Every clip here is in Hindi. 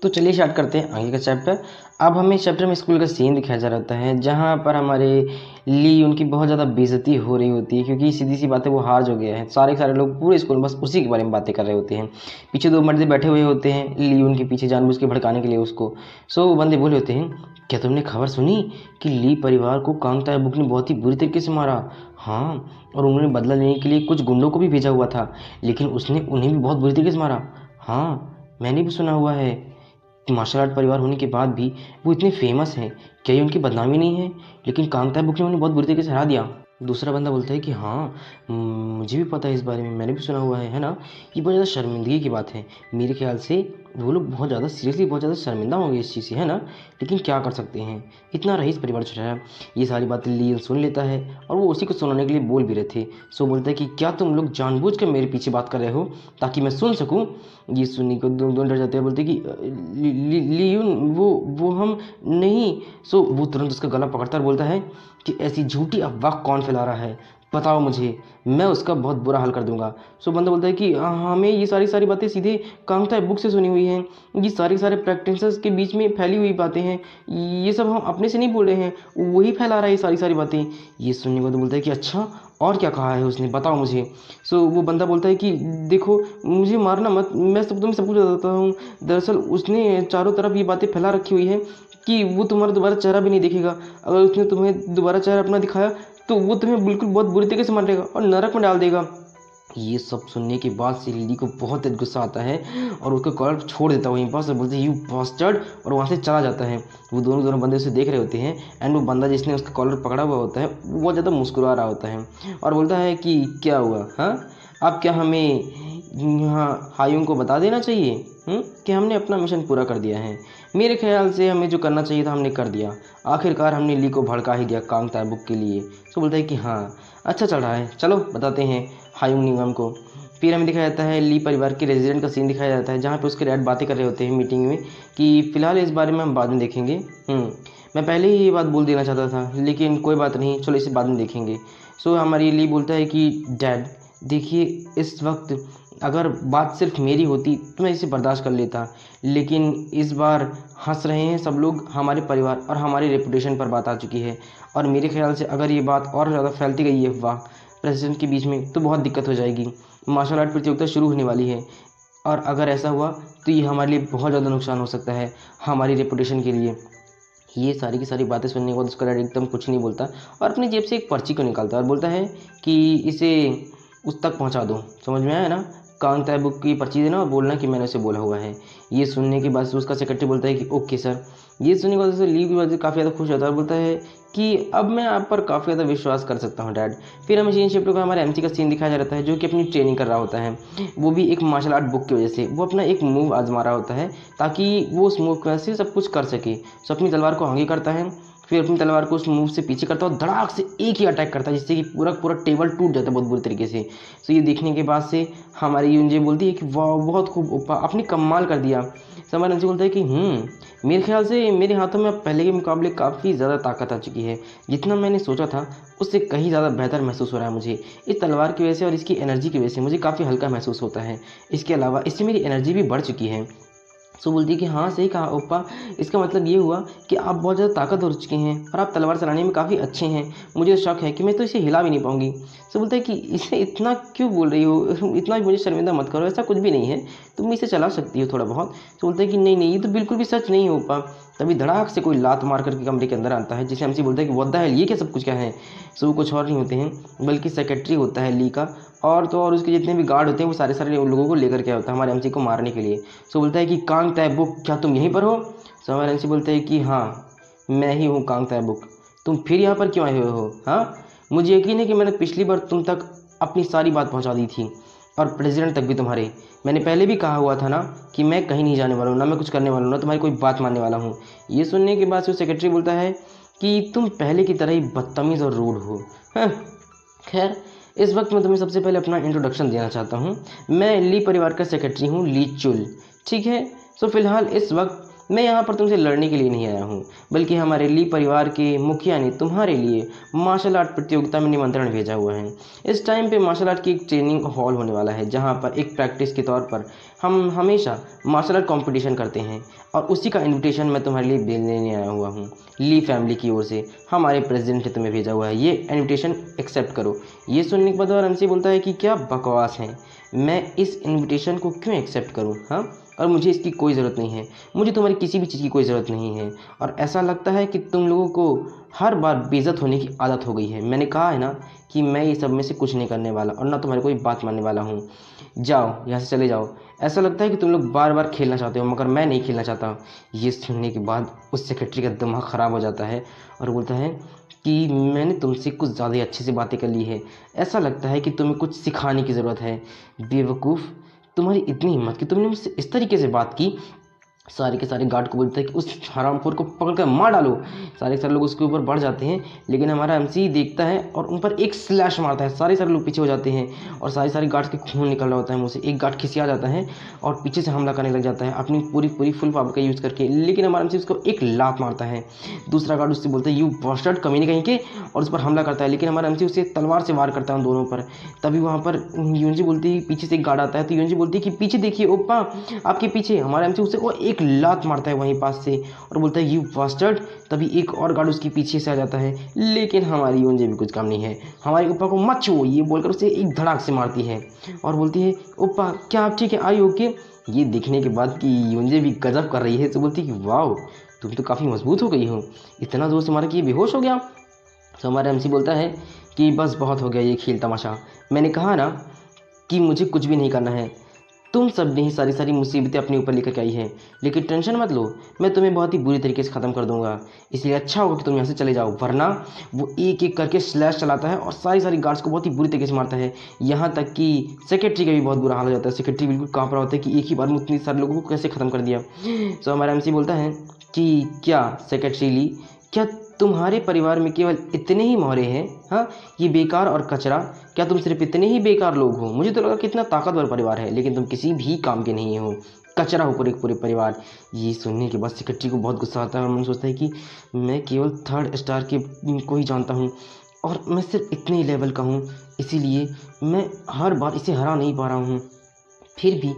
तो चलिए स्टार्ट करते हैं आगे का चैप्टर। अब हमें इस चैप्टर में स्कूल का सीन दिखाया जा रहा है जहाँ पर हमारे ली उनकी बहुत ज़्यादा बेइज्जती हो रही होती है, क्योंकि सीधी सी बात है वो हार जो गया है। सारे के सारे लोग पूरे स्कूल में बस उसी के बारे में बातें कर रहे होते हैं। पीछे दो मर्दे बैठे हुए होते हैं ली उनके पीछे जानबूझ के भड़काने के लिए उसको। सो वो बंदे बोले होते हैं, क्या तुमने खबर सुनी कि ली परिवार को कांग तायबुक ने बहुत ही बुरी तरीके से मारा? हाँ, और उन्होंने बदला लेने के लिए कुछ गुंडों को भी भेजा हुआ था, लेकिन उसने उन्हें भी बहुत बुरी तरीके से मारा। हाँ, मैंने भी सुना हुआ है। मार्शल आर्ट परिवार होने के बाद भी वो इतने फेमस हैं, क्या ये उनकी बदनामी नहीं है? लेकिन कांग तायबुक ने उन्हें बहुत बुरी तरीके से हरा दिया। दूसरा बंदा बोलता है कि हाँ, मुझे भी पता है इस बारे में, मैंने भी सुना हुआ है ना। ये बहुत ज़्यादा शर्मिंदगी की बात है। मेरे ख्याल से वो लोग बहुत ज़्यादा सीरियसली बहुत ज़्यादा शर्मिंदा होंगे इस चीज़ से, है ना। लेकिन क्या कर सकते हैं, इतना रईस परिवार छोटा है। ये सारी बातें लियन सुन लेता है और वो उसी को सुनाने के लिए बोल भी रहे थे। सो बोलता है कि क्या तुम लोग जानबूझ कर मेरे पीछे बात कर रहे हो ताकि मैं सुन सकूं? ये सुनने को दोनों डर जाते हैं, बोलते कि लियून वो हम नहीं। सो वो तुरंत उसका गला पकड़ता और बोलता है कि ऐसी झूठी अफवाह कौन फैला रहा है, बताओ मुझे, मैं उसका बहुत बुरा हाल कर दूंगा। सो बंदा बोलता है कि हमें ये सारी बातें सीधे कांग तायबुक से सुनी हुई हैं। ये सारे प्रैक्टिसेस के बीच में फैली हुई बातें हैं, ये सब हम अपने से नहीं बोल रहे हैं, वही फैला रहा है ये सारी बातें। ये सुनने के बाद बोलता है कि अच्छा, और क्या कहा है उसने, बताओ मुझे। सो वो बंदा बोलता है कि देखो, मुझे मारना मत, मैं तुम्हें सब कुछ बताता हूँ। दरअसल उसने चारों तरफ ये बातें फैला रखी हुई है कि वो तुम्हारा दोबारा चेहरा भी नहीं देखेगा। अगर उसने तुम्हें दोबारा चेहरा अपना दिखाया तो वो तुम्हें बिल्कुल बहुत बुरी तरीके से मारेगा और नरक में डाल देगा। ये सब सुनने के बाद से लिली को बहुत तेज गुस्सा आता है और उसका कॉलर छोड़ देता है वहीं पास और बोलते हैं यू बास्टर्ड, और वहाँ से चला जाता है। वो दोनों बंदे उसे देख रहे होते हैं एंड वो बंदा जिसने उसका कॉलर पकड़ा हुआ होता है वो बहुत ज़्यादा मुस्कुरा रहा होता है और बोलता है कि क्या हुआ, हाँ, अब क्या हमें यहाँ हायुंग को बता देना चाहिए कि हमने अपना मिशन पूरा कर दिया है? मेरे ख्याल से हमें जो करना चाहिए था हमने कर दिया। आखिरकार हमने ली को भड़का ही दिया कांग तायबुक के लिए। तो बोलता है कि हाँ, अच्छा चल रहा है, चलो बताते हैं हायुंग निगम को। फिर हमें दिखाया जाता है ली परिवार के रेजिडेंट का सीन दिखाया जाता है जहाँ पे उसके डैड बातें कर रहे होते हैं मीटिंग में कि फ़िलहाल इस बारे में हम बाद में देखेंगे। मैं पहले ही ये बात बोल देना चाहता था, लेकिन कोई बात नहीं, चलो इसे बाद में देखेंगे। सो हमारी ली बोलता है कि डैड देखिए, इस वक्त अगर बात सिर्फ मेरी होती तो मैं इसे बर्दाश्त कर लेता, लेकिन इस बार हंस रहे हैं सब लोग, हमारे परिवार और हमारी रेपुटेशन पर बात आ चुकी है और मेरे ख्याल से अगर ये बात और ज़्यादा फैलती गई है अफवाह प्रेसिडेंट के बीच में तो बहुत दिक्कत हो जाएगी। मार्शल आर्ट प्रतियोगिता शुरू होने वाली है और अगर ऐसा हुआ तो ये हमारे लिए बहुत ज़्यादा नुकसान हो सकता है, हमारी रेपुटेशन के लिए। ये सारी की सारी बातें सुनने के बाद उसका डैड एकदम कुछ नहीं बोलता और अपनी जेब से एक पर्ची को निकालता है और बोलता है कि इसे उस तक पहुंचा दो। समझ में आया ना? कांग तायबुक की पर्ची देना और बोलना कि मैंने उसे बोला हुआ है। ये सुनने के बाद से उसका सेक्रेटरी बोलता है कि ओके सर। ये सुनने के बाद से ली की वजह से काफ़ी ज़्यादा खुश होता है और बोलता है कि अब मैं आप पर काफ़ी ज़्यादा विश्वास कर सकता हूँ डैड। फिर हमें सीन शिफ्ट होकर हमारे एमसी का सीन दिखाया जाता है जो कि अपनी ट्रेनिंग कर रहा होता है, वो भी एक मार्शल आर्ट बुक की वजह से। वो अपना एक मूव आजमा रहा होता है ताकि वो उस मूव की वजह से सब कुछ कर सके। सो अपनी तलवार को आगे करता है, फिर अपनी तलवार को उस मूव से पीछे करता है और धड़ाक से एक ही अटैक करता है जिससे कि पूरा टेबल टूट जाता है बहुत बुरी तरीके से। सो ये देखने के बाद से हमारी यूनजे बोलती है कि वाह, बहुत खूब ओपा, आपने कमाल कर दिया। सो हमारा एमसी बोलता है कि मेरे ख्याल से मेरे हाथों में अब पहले के मुकाबले काफ़ी ज़्यादा ताकत आ चुकी है, जितना मैंने सोचा था उससे कहीं ज़्यादा बेहतर महसूस हो रहा है मुझे। इस तलवार की वजह से और इसकी एनर्जी की वजह से मुझे काफ़ी हल्का महसूस होता है। इसके अलावा इससे मेरी एनर्जी भी बढ़ चुकी है। सो बोलती है कि हाँ सही कहा ओप्पा, इसका मतलब ये हुआ कि आप बहुत ज़्यादा ताकत हो चुके हैं और आप तलवार चलाने में काफ़ी अच्छे हैं। मुझे शक है कि मैं तो इसे हिला भी नहीं पाऊंगी। सो बोलता है कि इसे इतना क्यों बोल रही हो, इतना मुझे शर्मिंदा मत करो, ऐसा कुछ भी नहीं है, तुम इसे चला सकती हो थोड़ा बहुत। सो बोलता है कि नहीं ये तो बिल्कुल भी सच नहीं है ओप्पा। तभी धड़ाक से कोई लात मार करके कमरे के अंदर आता है जिसे एमसी बोलता है कि व्हाट द हेल, ये क्या सब कुछ क्या है? सो वो कुछ और नहीं होते हैं बल्कि सेक्रेटरी होता है ली का, और तो और उसके जितने भी गार्ड होते हैं वो सारे लोगों को लेकर के होता है हमारे एमसी को मारने के लिए। सो बोलता है कि कांग तायबुक, क्या तुम यहीं पर हो? सो हमारे एमसी बोलते हैं कि हाँ, मैं ही हूँ कांग तायबुक, तुम फिर यहाँ पर क्यों आए हुए हो? हाँ, मुझे यकीन है कि मैंने पिछली बार तुम तक अपनी सारी बात पहुँचा दी थी और प्रेसिडेंट तक भी तुम्हारे। मैंने पहले भी कहा हुआ था ना कि मैं कहीं नहीं जाने वाला हूँ, ना मैं कुछ करने वाला हूँ, ना तुम्हारी कोई बात मानने वाला हूँ। ये सुनने के बाद से सेक्रेटरी बोलता है कि तुम पहले की तरह ही बदतमीज़ और रूड हो। खैर, इस वक्त मैं तुम्हें सबसे पहले अपना इंट्रोडक्शन देना चाहता हूँ। मैं ली परिवार का सेक्रेटरी हूँ, ली चुल, ठीक है। सो फिलहाल इस वक्त मैं यहाँ पर तुमसे लड़ने के लिए नहीं आया हूँ, बल्कि हमारे ली परिवार के मुखिया ने तुम्हारे लिए मार्शल आर्ट प्रतियोगिता में निमंत्रण भेजा हुआ है। इस टाइम पे मार्शल आर्ट की एक ट्रेनिंग हॉल होने वाला है, जहाँ पर एक प्रैक्टिस के तौर पर हम हमेशा मार्शल आर्ट कंपटीशन करते हैं, और उसी का इनविटेशन मैं तुम्हारे लिए देने आया हुआ हूँ। ली फैमिली की ओर से हमारे प्रेसिडेंट ने तुम्हें भेजा हुआ है, ये इनविटेशन एक्सेप्ट करो। ये सुनने के बाद हमसे बोलता है कि क्या बकवास है, मैं इस इनविटेशन को क्यों एक्सेप्ट करूं? हाँ, और मुझे इसकी कोई ज़रूरत नहीं है, मुझे तुम्हारी किसी भी चीज़ की कोई ज़रूरत नहीं है। और ऐसा लगता है कि तुम लोगों को हर बार बेइज्जत होने की आदत हो गई है। मैंने कहा है ना कि मैं ये सब में से कुछ नहीं करने वाला, और ना तुम्हारी कोई बात मानने वाला हूँ। जाओ यहाँ से, चले जाओ। ऐसा लगता है कि तुम लोग बार बार खेलना चाहते हो, मगर मैं नहीं खेलना चाहता। ये सुनने के बाद उस सेक्रेटरी का दिमाग ख़राब हो जाता है और बोलता है कि मैंने तुमसे कुछ ज़्यादा ही अच्छे से बातें कर ली है, ऐसा लगता है कि तुम्हें कुछ सिखाने की ज़रूरत है। बेवकूफ़, तुम्हारी इतनी हिम्मत कि तुमने मुझसे इस तरीके से बात की। सारे के सारे गार्ड को बोलते हैं कि उस हरामखोर को पकड़ कर मार डालो। सारे के सारे लोग उसके ऊपर बढ़ जाते हैं, लेकिन हमारा एमसी देखता है और उन पर एक स्लैश मारता है। सारे सारे लोग पीछे हो जाते हैं और सारे गार्ड्स के खून निकल रहा होता है मुँह से। एक गार्ड खिसिया जाता है और पीछे से हमला करने लग जाता है अपनी पूरी पूरी फुल पावर का यूज़ करके, लेकिन हमारा एमसी उसको एक लात मारता है। दूसरा गार्ड उससे बोलता है यू बॉस्टर्ड, कमीने कहीं के, और उस पर हमला करता है, लेकिन हमारा एमसी उसे तलवार से वार करता है उन दोनों पर। तभी वहाँ पर यूनजी बोलती है, पीछे से एक गार्ड आता है, तो यूनजी बोलती है कि पीछे देखिए ओप्पा, आपके पीछे। हमारा एमसी उसे वो एक लात मारता है वहीं पास से और बोलता है यू बास्टर्ड। तभी एक और गार्ड उसके पीछे से आ जाता है, लेकिन हमारी यूनजे भी कुछ काम नहीं है। हमारे ओप्पा को मत छुओ, ये बोलकर उसे एक धड़ाक से मारती है और बोलती है ओप्पा क्या आप ठीक है, आई ओके। ये देखने के बाद कि यूनजे भी गजब कर रही है, तो बोलती है कि वाओ, तुम तो काफ़ी मजबूत हो गई हो, इतना जोर से मारा कि ये बेहोश हो गया। तो हमारा एमसी बोलता है कि बस बहुत हो गया ये खेल तमाशा, मैंने कहा ना कि मुझे कुछ भी नहीं करना है। तुम सब ने ही सारी सारी मुसीबतें अपने ऊपर लेकर के आई है, लेकिन टेंशन मत लो, मैं तुम्हें बहुत ही बुरी तरीके से ख़त्म कर दूंगा। इसलिए अच्छा होगा कि तुम यहाँ से चले जाओ, वरना वो एक एक करके स्लैश चलाता है और सारी गार्ड्स को बहुत ही बुरी तरीके से मारता है। यहाँ तक कि सेक्रेटरी का भी बहुत बुरा हाल हो जाता है। सेक्रेटरी बिल्कुल काँप रहा होता है कि एक ही बार में उतनी सारे लोगों को कैसे ख़त्म कर दिया। तो हमारा एमसी बोलता है कि क्या सेक्रेटरी ली, क्या तुम्हारे परिवार में केवल इतने ही मोहरे हैं? हाँ, ये बेकार और कचरा, क्या तुम सिर्फ इतने ही बेकार लोग हो? मुझे तो लगा कितना ताकतवर परिवार है, लेकिन तुम किसी भी काम के नहीं हो, कचरा हो पूरे पूरे परिवार। ये सुनने के बाद सेक्रेटरी को बहुत गुस्सा आता है और मन सोचता है कि मैं केवल 3rd स्टार के को ही जानता हूँ और मैं सिर्फ इतने ही लेवल का हूँ, इसीलिए मैं हर बार इसे हरा नहीं पा रहा हूँ। फिर भी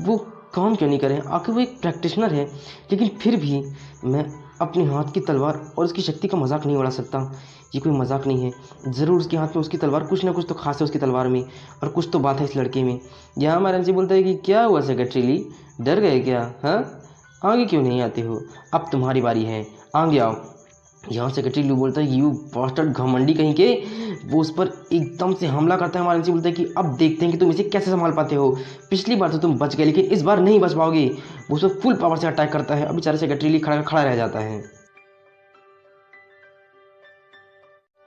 वो काम क्यों नहीं करें, आखिर वो एक प्रैक्टिशनर है, लेकिन फिर भी मैं अपने हाथ की तलवार और उसकी शक्ति का मजाक नहीं उड़ा सकता। ये कोई मजाक नहीं है, ज़रूर उसके हाथ में उसकी तलवार कुछ ना कुछ तो खास है उसकी तलवार में, और कुछ तो बात है इस लड़के में। यहाँ हमारा एमसी बोलता है कि क्या हुआ सेक्रेटरी ली, डर गए क्या? हाँ, आगे क्यों नहीं आते हो? अब तुम्हारी बारी है, आगे आओ। यहाँ सेक्रेटरी लू बोलता है यू बॉस्टर्ड, घमंडी कहीं के। वो उस पर एकदम से हमला करता है। हमारा एमसी बोलता है कि अब देखते हैं कि तुम इसे कैसे संभाल पाते हो। पिछली बार तो तुम बच गए, लेकिन इस बार नहीं बच पाओगे। वो उस पर फुल पावर से अटैक करता है। अब बेचारा सेक्रेटरी ली खड़ा खड़ा रह जाता है।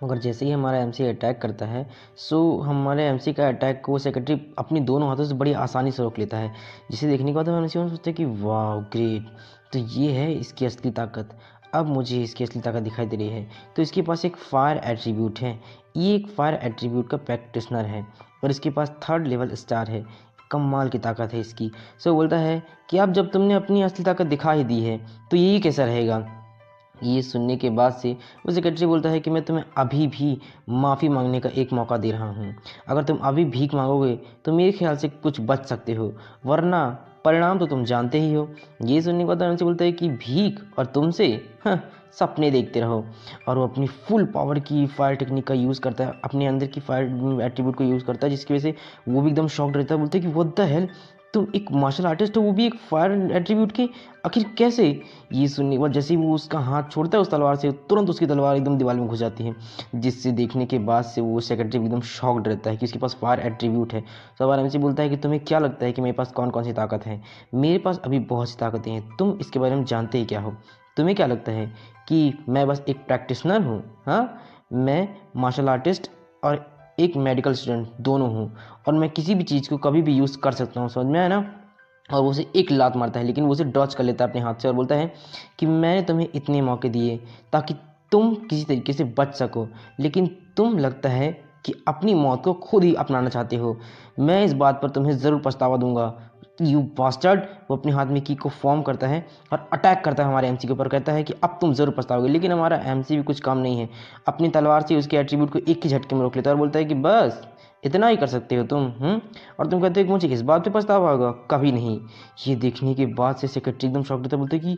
मगर जैसे ही हमारा एमसी अटैक करता है, सो हमारे एमसी का अटैक को सेक्रेटरी अपनी दोनों हाथों से बड़ी आसानी से रोक लेता है। जिसे देखने के बाद हम एमसी सोचते हैं कि वाह ग्रेट, तो ये है इसकी असली ताकत। अब मुझे इसकी असली ताकत दिखाई दे रही है। तो इसके पास एक फायर एट्रीब्यूट है, ये एक फायर एट्रीब्यूट का प्रैक्टिशनर है और इसके पास 3rd लेवल स्टार है। कमाल की ताकत है इसकी। सो बोलता है कि अब जब तुमने अपनी असली ताकत दिखा ही दी है, तो यही कैसा रहेगा। ये सुनने के बाद से वो सेक्रेटरी बोलता है कि मैं तुम्हें अभी भी माफ़ी मांगने का एक मौका दे रहा हूँ। अगर तुम अभी भीख मांगोगे तो मेरे ख्याल से कुछ बच सकते हो, वरना परिणाम तो तुम जानते ही हो। ये सुनने के बाद उनसे बोलता है कि भीख और तुमसे, हाँ, सपने देखते रहो। और वो अपनी फुल पावर की फायर टेक्निक का यूज़ करता है, अपने अंदर की फायर एट्रीब्यूट को यूज़ करता है, जिसकी वजह से वो भी एकदम शॉक्ड रहता है। बोलते हैं कि व्हाट द हेल, तुम एक मार्शल आर्टिस्ट हो, वो भी एक फायर एट्रीब्यूट के, आखिर कैसे। ये सुनने के बाद जैसे ही वो उसका हाथ छोड़ता है उस तलवार से, तुरंत उसकी तलवार एकदम दीवार में घुस जाती है, जिससे देखने के बाद से वो सेक्रेटरी एकदम शॉक्ड रहता है कि उसके पास फायर एट्रीब्यूट है। तो अब आराम से बोलता है कि तुम्हें क्या लगता है कि मेरे पास कौन कौन सी ताकत है? मेरे पास अभी बहुत सी ताकतें हैं, तुम इसके बारे में जानते ही क्या हो? तुम्हें क्या लगता है कि मैं बस एक प्रैक्टिशनर हूँ? हाँ, मैं मार्शल आर्टिस्ट और एक मेडिकल स्टूडेंट दोनों हूँ, और मैं किसी भी चीज़ को कभी भी यूज़ कर सकता हूँ, समझ में आया ना। और वो उसे एक लात मारता है, लेकिन वो उसे डॉच कर लेता है अपने हाथ से और बोलता है कि मैंने तुम्हें इतने मौके दिए ताकि तुम किसी तरीके से बच सको, लेकिन तुम लगता है कि अपनी मौत को खुद ही अपनाना चाहते हो। मैं इस बात पर तुम्हें ज़रूर पछतावा दूंगा। You bastard. वो अपने हाथ में की को फॉर्म करता है और अटैक करता है हमारे एमसी के ऊपर, कहता है कि अब तुम जरूर पछताओगे। लेकिन हमारा एमसी भी कुछ काम नहीं है, अपनी तलवार से उसके एट्रीब्यूट को एक ही झटके में रोक लेता है और बोलता है कि बस इतना ही कर सकते हो तुम। और तुम कहते हो कि मुझे इस बात पे पछतावा होगा, कभी नहीं। ये देखने के बाद से सेक्रेटरी एकदम शॉक रहता है, बोलते कि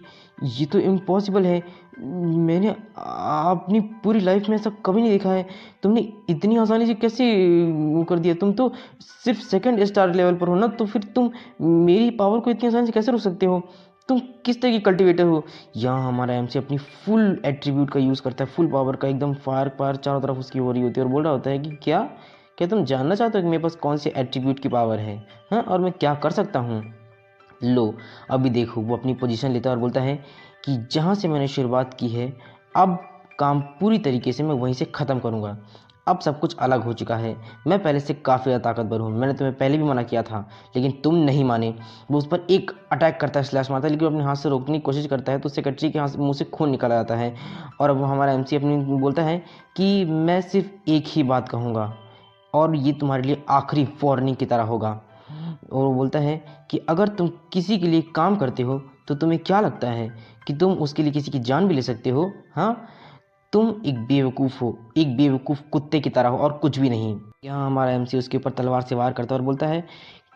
ये तो इम्पॉसिबल है, मैंने अपनी पूरी लाइफ में ऐसा कभी नहीं देखा है। तुमने इतनी आसानी से कैसे वो कर दिया? तुम तो सिर्फ सेकंड स्टार लेवल पर हो ना, तो फिर तुम मेरी पावर को इतनी आसानी से कैसे रोक सकते हो? तुम किस तरह की कल्टिवेटर हो? यहाँ हमारा एमसी अपनी फुल एट्रीब्यूट का यूज़ करता है, फुल पावर का, एकदम फायर पार चारों तरफ उसकी हो रही होती है और बोल रहा होता है कि क्या क्या तुम जानना चाहते हो कि मेरे पास कौन सी एट्रीब्यूट की पावर है? हाँ, और मैं क्या कर सकता हूँ? लो अभी देखो। वो अपनी पोजीशन लेता है और बोलता है कि जहाँ से मैंने शुरुआत की है, अब काम पूरी तरीके से मैं वहीं से ख़त्म करूँगा। अब सब कुछ अलग हो चुका है, मैं पहले से काफ़ी ज़्यादा ताकतवर हूँ। मैंने तुम्हें पहले भी मना किया था, लेकिन तुम नहीं माने। वो उस पर एक अटैक करता है, स्लैश मारता है, लेकिन अपने हाथ से रोकने की कोशिश करता है तो सेक्रेटरी के हाथ से मुँह से खून निकल आता है। और अब वो हमारा एमसी अपनी बोलता है कि मैं सिर्फ एक ही बात कहूँगा और ये तुम्हारे लिए आखिरी वार्निंग की तरह होगा। और वो बोलता है कि अगर तुम किसी के लिए काम करते हो तो तुम्हें क्या लगता है कि तुम उसके लिए किसी की जान भी ले सकते हो? हाँ, तुम एक बेवकूफ़ हो, एक बेवकूफ़ कुत्ते की तरह हो और कुछ भी नहीं। यहाँ हमारा एमसी उसके ऊपर तलवार से वार करता है और बोलता है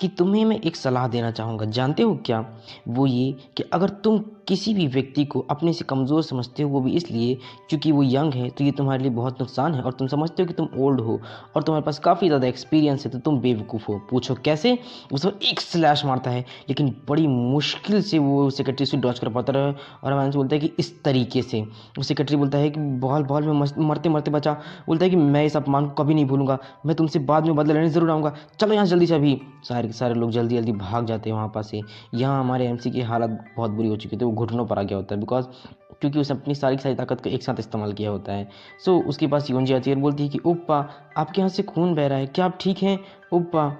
कि तुम्हें मैं एक सलाह देना चाहूँगा, जानते हो क्या? वो ये कि अगर तुम किसी भी व्यक्ति को अपने से कमज़ोर समझते हो, वो भी इसलिए क्योंकि वो यंग है, तो ये तुम्हारे लिए बहुत नुकसान है। और तुम समझते हो कि तुम ओल्ड हो और तुम्हारे पास काफ़ी ज़्यादा एक्सपीरियंस है, तो तुम बेवकूफ़ हो। पूछो कैसे? उस पर एक स्लैश मारता है, लेकिन बड़ी मुश्किल से वो सेक्रेटरी से डॉज कर पाता है और हमारे से बोलता है कि इस तरीके से। वो सेक्रेटरी बोलता है कि बॉल बॉल में मरते मरते बचा। बोलता है कि मैं इस अपमान को कभी नहीं भूलूंगा, मैं तुमसे बाद में बदला लेने ज़रूर आऊँगा, चलो यहाँ जल्दी से अभी। सारे के सारे लोग जल्दी जल्दी भाग जाते हैं वहाँ पास से। यहाँ हमारे एमसी की हालत बहुत बुरी हो चुकी थी, वो घुटनों पर आ गया होता है, बिकॉज क्योंकि उसने अपनी सारी की सारी ताकत को एक साथ इस्तेमाल किया होता है। सो उसके पास योंजी आती है और बोलती है कि ओप्पा, आपके यहाँ से खून बह रहा है, क्या आप ठीक हैं? ओप्पा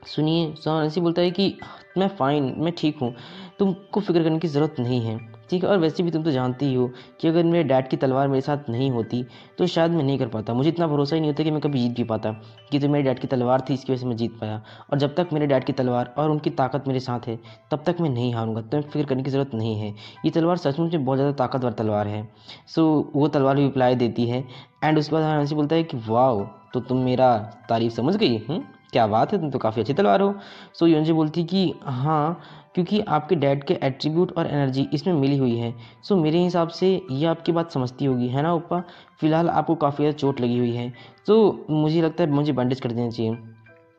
सुनिए, सर ऐसे बोलता है कि मैं फ़ाइन, मैं ठीक हूँ, तुमको फ़िक्र करने की ज़रूरत नहीं है, ठीक है। और वैसे भी तुम तो जानती ही हो कि अगर मेरे डैड की तलवार मेरे साथ नहीं होती तो शायद मैं नहीं कर पाता। मुझे इतना भरोसा ही नहीं होता कि मैं कभी जीत भी पाता, कि तो मेरे डैड की तलवार थी, इसकी वजह से मैं जीत पाया। और जब तक मेरे डैड की तलवार और उनकी ताकत मेरे साथ है तब तक मैं नहीं हारूंगा, तुम्हें फिक्र करने की ज़रूरत नहीं है। ये तलवार सचमुच में बहुत ज़्यादा ताकतवर तलवार है। सो वो तलवार भी रिप्लाई देती है एंड उसके बाद हंसी बोलता है कि वाओ, तो तुम मेरा तारीफ समझ गई? क्या बात है, तुम तो काफ़ी अच्छी तलवार हो। सो योंजी बोलती कि हाँ, क्योंकि आपके डैड के एट्रीब्यूट और एनर्जी इसमें मिली हुई है। सो मेरे हिसाब से ये आपकी बात समझती होगी, है ना ओप्पा? फिलहाल आपको काफ़ी ज़्यादा चोट लगी हुई है, तो मुझे लगता है मुझे बैंडेज कर देना चाहिए।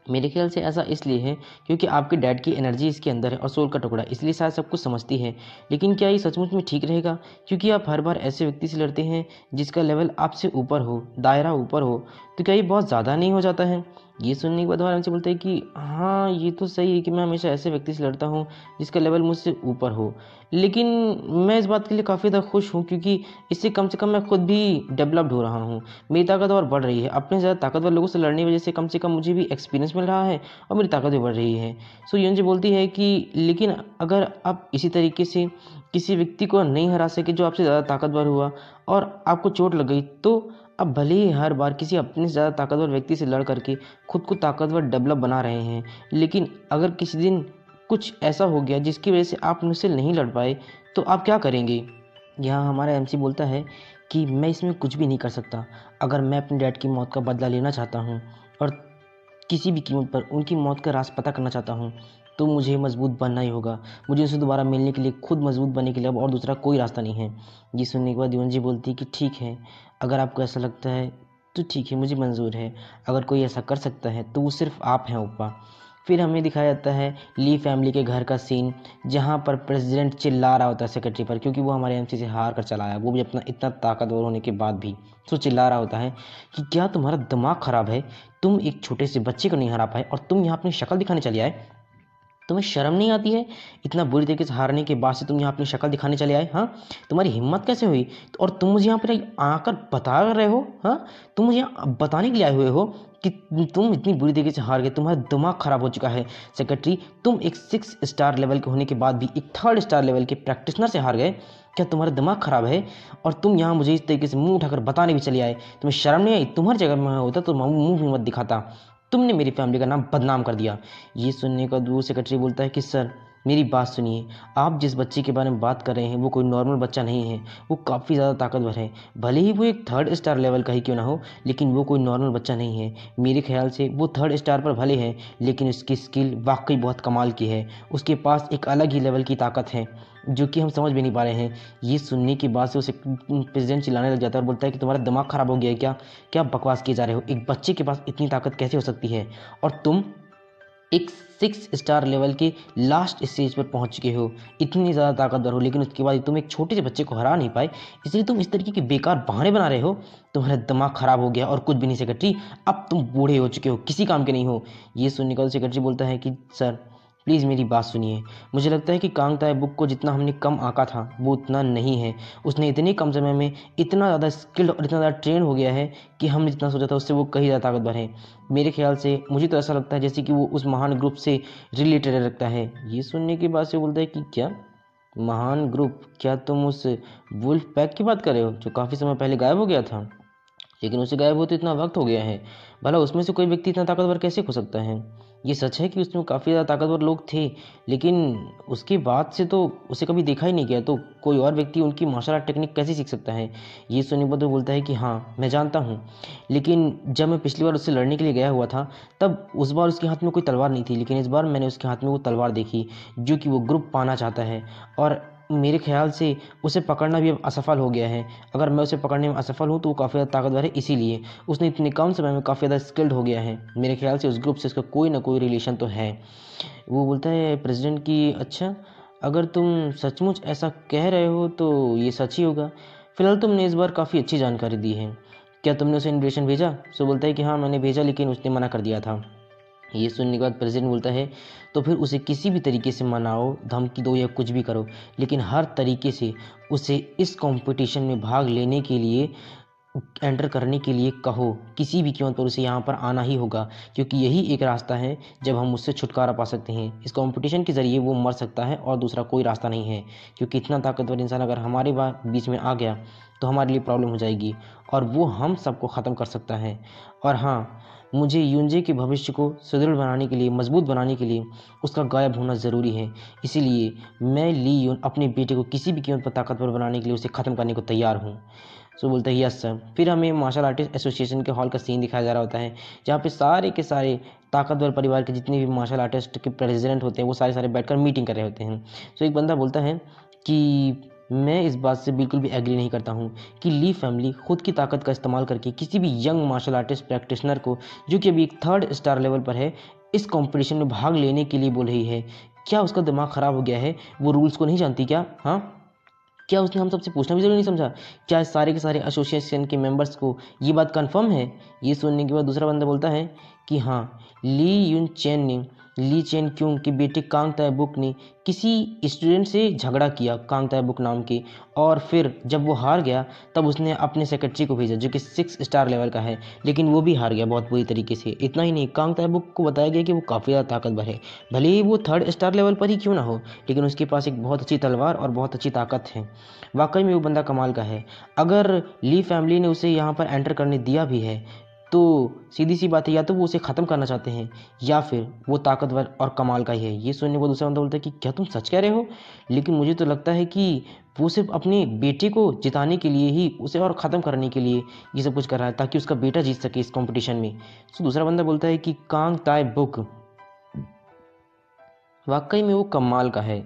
मेरे ख्याल से ऐसा इसलिए है क्योंकि आपके डैड की एनर्जी इसके अंदर है और सोल का टुकड़ा, इसलिए शायद सब कुछ समझती है। लेकिन क्या ये सचमुच में ठीक रहेगा? क्योंकि आप हर बार ऐसे व्यक्ति से लड़ते हैं जिसका लेवल आपसे ऊपर हो, दायरा ऊपर हो, तो क्या ये बहुत ज़्यादा नहीं हो जाता है? ये सुनने के बाद हमारे हमसे बोलते हैं कि हाँ, ये तो सही है कि मैं हमेशा ऐसे व्यक्ति से लड़ता हूँ जिसका लेवल मुझसे ऊपर हो। लेकिन मैं इस बात के लिए काफ़ी ज़्यादा खुश हूँ क्योंकि इससे कम से कम मैं खुद भी डेवलप्ड हो रहा हूँ, मेरी ताकत और बढ़ रही है। अपने ज़्यादा ताकतवर लोगों से लड़ने की वजह से कम मुझे भी एक्सपीरियंस मिल रहा है और मेरी ताकत भी बढ़ रही है। सो योंजी बोलती है कि लेकिन अगर आप इसी तरीके से किसी व्यक्ति को नहीं हरा सके जो आपसे ज़्यादा ताकतवर हुआ और आपको चोट लग गई, तो अब भले ही हर बार किसी अपने से ज़्यादा ताकतवर व्यक्ति से लड़ करके खुद को ताकतवर डेवलप बना रहे हैं, लेकिन अगर किसी दिन कुछ ऐसा हो गया जिसकी वजह से आप मुझसे नहीं लड़ पाए, तो आप क्या करेंगे? यहाँ हमारा एमसी बोलता है कि मैं इसमें कुछ भी नहीं कर सकता। अगर मैं अपने डैड की मौत का बदला लेना चाहता हूँ और किसी भी कीमत पर उनकी मौत का राज पता करना चाहता हूँ, तो मुझे मजबूत बनना ही होगा। मुझे उनसे दोबारा मिलने के लिए, खुद मजबूत बनने के लिए अब और दूसरा कोई रास्ता नहीं है। ये सुनने के बाद योंजी बोलती है कि ठीक है, अगर आपको ऐसा लगता है तो ठीक है, मुझे मंजूर है। अगर कोई ऐसा कर सकता है तो वो सिर्फ आप हैं ओप्पा। फिर हमें दिखाया जाता है ली फैमिली के घर का सीन, जहाँ पर प्रेसिडेंट चिल्ला रहा होता है सेक्रेटरी पर, क्योंकि वो हमारे एमसी से हार कर चला आया, वो भी अपना इतना ताकतवर होने के बाद भी। तो चिल्ला रहा होता है कि क्या तुम्हारा दिमाग खराब है? तुम एक छोटे से बच्चे को नहीं हरा पाए और तुम यहाँ अपनी शक्ल दिखाने चले आए? तुम्हें शर्म नहीं आती है? इतना बुरी तरीके से हारने के बाद से तुम यहाँ अपनी शक्ल दिखाने चले आए? हाँ, तुम्हारी हिम्मत कैसे हुई? और तुम मुझे यहाँ पर आकर बता रहे हो? हाँ, तुम मुझे यहाँ बताने के लिए आए हुए हो कि तुम इतनी बुरी तरीके से हार गए, तुम्हारा दिमाग खराब हो चुका है। सेक्रेटरी, तुम एक 6 स्टार लेवल के होने के बाद भी एक 3rd स्टार लेवल के प्रैक्टिशनर से हार गए। क्या तुम्हारा दिमाग खराब है? और तुम यहाँ मुझे इस तरीके से मुंह उठाकर बताने भी चले आए? तुम्हें शर्म नहीं आई? तुम्हारी जगह में होता तो मुंह भी मत दिखाता। तुमने मेरी फैमिली का नाम बदनाम कर दिया। ये सुनने का वो सेक्रेटरी बोलता है कि सर मेरी बात सुनिए, आप जिस बच्चे के बारे में बात कर रहे हैं वो कोई नॉर्मल बच्चा नहीं है, वो काफ़ी ज़्यादा ताकतवर है। भले ही वो एक 3rd स्टार लेवल का ही क्यों ना हो, लेकिन वो कोई नॉर्मल बच्चा नहीं है। मेरे ख्याल से वो 3rd स्टार पर भले है, लेकिन उसकी स्किल वाकई बहुत कमाल की है। उसके पास एक अलग ही लेवल की ताकत है जो कि हम समझ भी नहीं पा रहे हैं। ये सुनने के बाद से उसे प्रेसिडेंट चिल्लाने लग जाता है और बोलता है कि तुम्हारा दिमाग ख़राब हो गया है क्या? क्या बकवास किए जा रहे हो? एक बच्चे के पास इतनी ताकत कैसे हो सकती है? और तुम एक 6 स्टार लेवल के लास्ट स्टेज पर पहुंच चुके हो, इतनी ज़्यादा ताकतवर हो, लेकिन उसके बाद तुम एक छोटे से बच्चे को हरा नहीं पाए, इसलिए तुम इस तरीके के बेकार बहाने बना रहे हो। तुम्हारा दिमाग खराब हो गया और कुछ भी नहीं सेक्रेटरी, अब तुम बूढ़े हो चुके हो, किसी काम के नहीं हो। ये सुनने का सेक्रेटरी बोलता है कि सर प्लीज़ मेरी बात सुनिए, मुझे लगता है कि कांगताई बुक को जितना हमने कम आंका था वो उतना नहीं है। उसने इतने कम समय में इतना ज़्यादा स्किल्ड और इतना ज़्यादा ट्रेन हो गया है कि हमने जितना सोचा था उससे वो कहीं ज़्यादा ताकतवर है। मेरे ख्याल से मुझे तो ऐसा लगता है जैसे कि वो उस महान ग्रुप से रिलेटेड रखता है। ये सुनने के बाद से बोलता है कि क्या महान ग्रुप? क्या तुम उस वुल्फ पैक की बात कर रहे हो जो काफ़ी समय पहले गायब हो गया था? लेकिन उसे गायब होते इतना वक्त हो गया है, भला उसमें से कोई व्यक्ति इतना ताकतवर कैसे हो सकता है? ये सच है कि उसमें काफ़ी ज़्यादा ताकतवर लोग थे, लेकिन उसके बाद से तो उसे कभी देखा ही नहीं गया, तो कोई और व्यक्ति उनकी मार्शल आर्ट टेक्निक कैसे सीख सकता है? ये सुनने के बाद वो बोलता है कि हाँ मैं जानता हूँ, लेकिन जब मैं पिछली बार उससे लड़ने के लिए गया हुआ था तब उस बार उसके हाथ में कोई तलवार नहीं थी, लेकिन इस बार मैंने उसके हाथ में वो तलवार देखी जो कि वो ग्रुप पाना चाहता है, और मेरे ख्याल से उसे पकड़ना भी अब असफल हो गया है। अगर मैं उसे पकड़ने में असफल हूँ तो वो काफ़ी ज़्यादा ताकतवर है, इसीलिए उसने इतने कम समय में काफ़ी ज़्यादा स्किल्ड हो गया है। मेरे ख्याल से उस ग्रुप से इसका कोई ना कोई रिलेशन तो है। वो बोलता है प्रेसिडेंट की अच्छा, अगर तुम सचमुच ऐसा कह रहे हो तो ये सच ही होगा। फिलहाल तुमने इस बार काफ़ी अच्छी जानकारी दी है। क्या तुमने उसे इन्विटेशन भेजा? सो बोलता है कि हाँ मैंने भेजा, लेकिन उसने मना कर दिया था। ये सुनने के बाद प्रेसिडेंट बोलता है तो फिर उसे किसी भी तरीके से मनाओ, धमकी दो या कुछ भी करो, लेकिन हर तरीके से उसे इस कंपटीशन में भाग लेने के लिए, एंटर करने के लिए कहो। किसी भी कीमत पर उसे यहाँ पर आना ही होगा, क्योंकि यही एक रास्ता है जब हम उससे छुटकारा पा सकते हैं। इस कंपटीशन के ज़रिए वो मर सकता है और दूसरा कोई रास्ता नहीं है, क्योंकि इतना ताकतवर इंसान अगर हमारे बीच में आ गया तो हमारे लिए प्रॉब्लम हो जाएगी और वो हम सबको ख़त्म कर सकता है। और हाँ, मुझे यूनजे के भविष्य को सुदृढ़ बनाने के लिए, मजबूत बनाने के लिए उसका गायब होना ज़रूरी है। इसीलिए मैं ली यून अपने बेटे को किसी भी कीमत पर ताकतवर बनाने के लिए उसे ख़त्म करने को तैयार हूँ। सो बोलता है यस सर। फिर हमें मार्शल आर्टिस्ट एसोसिएशन के हॉल का सीन दिखाया जा रहा होता है, जहाँ पे सारे के सारे ताकतवर परिवार के जितने भी मार्शल आर्टिस्ट के प्रेसिडेंट होते हैं वो सारे बैठकर मीटिंग कर रहे होते हैं। सो एक बंदा बोलता है कि मैं इस बात से बिल्कुल भी एग्री नहीं करता हूँ कि ली फैमिली खुद की ताकत का इस्तेमाल करके किसी भी यंग मार्शल आर्टिस्ट प्रैक्टिशनर को, जो कि अभी एक 3rd स्टार लेवल पर है, इस कंपटीशन में भाग लेने के लिए बोल रही है। क्या उसका दिमाग ख़राब हो गया है? वो रूल्स को नहीं जानती क्या? हाँ, क्या उसने हम सबसे पूछना भी जरूरी नहीं समझा? क्या सारे के सारे एसोसिएशन के मेंबर्स को ये बात कंफर्म है? ये सुनने के बाद दूसरा बंदा बोलता है कि हाँ, ली चेन क्यों के बेटे कांग ताई बुक ने किसी स्टूडेंट से झगड़ा किया, कांग ताई बुक नाम के, और फिर जब वो हार गया तब उसने अपने सेक्रेटरी को भेजा जो कि 6 स्टार लेवल का है, लेकिन वो भी हार गया बहुत बुरी तरीके से। इतना ही नहीं, कांग ताई बुक को बताया गया कि वो काफ़ी ज़्यादा ताकतवर है, भले ही वो 3rd स्टार लेवल पर ही क्यों ना हो, लेकिन उसके पास एक बहुत अच्छी तलवार और बहुत अच्छी ताकत है। वाकई में वो बंदा कमाल का है। अगर ली फैमिली ने उसे यहाँ पर एंटर करने दिया भी है तो सीधी सी बात है, या तो वो उसे ख़त्म करना चाहते हैं या फिर वो ताकतवर और कमाल का ही है। ये सुनने को दूसरा बंदा बोलता है कि क्या तुम सच कह रहे हो? लेकिन मुझे तो लगता है कि वो सिर्फ अपने बेटे को जिताने के लिए ही, उसे और ख़त्म करने के लिए ये सब कुछ कर रहा है, ताकि उसका बेटा जीत सके इस कंपटीशन में। तो दूसरा बंदा बोलता है कि कांग ताई बुक वाकई में वो कमाल का है।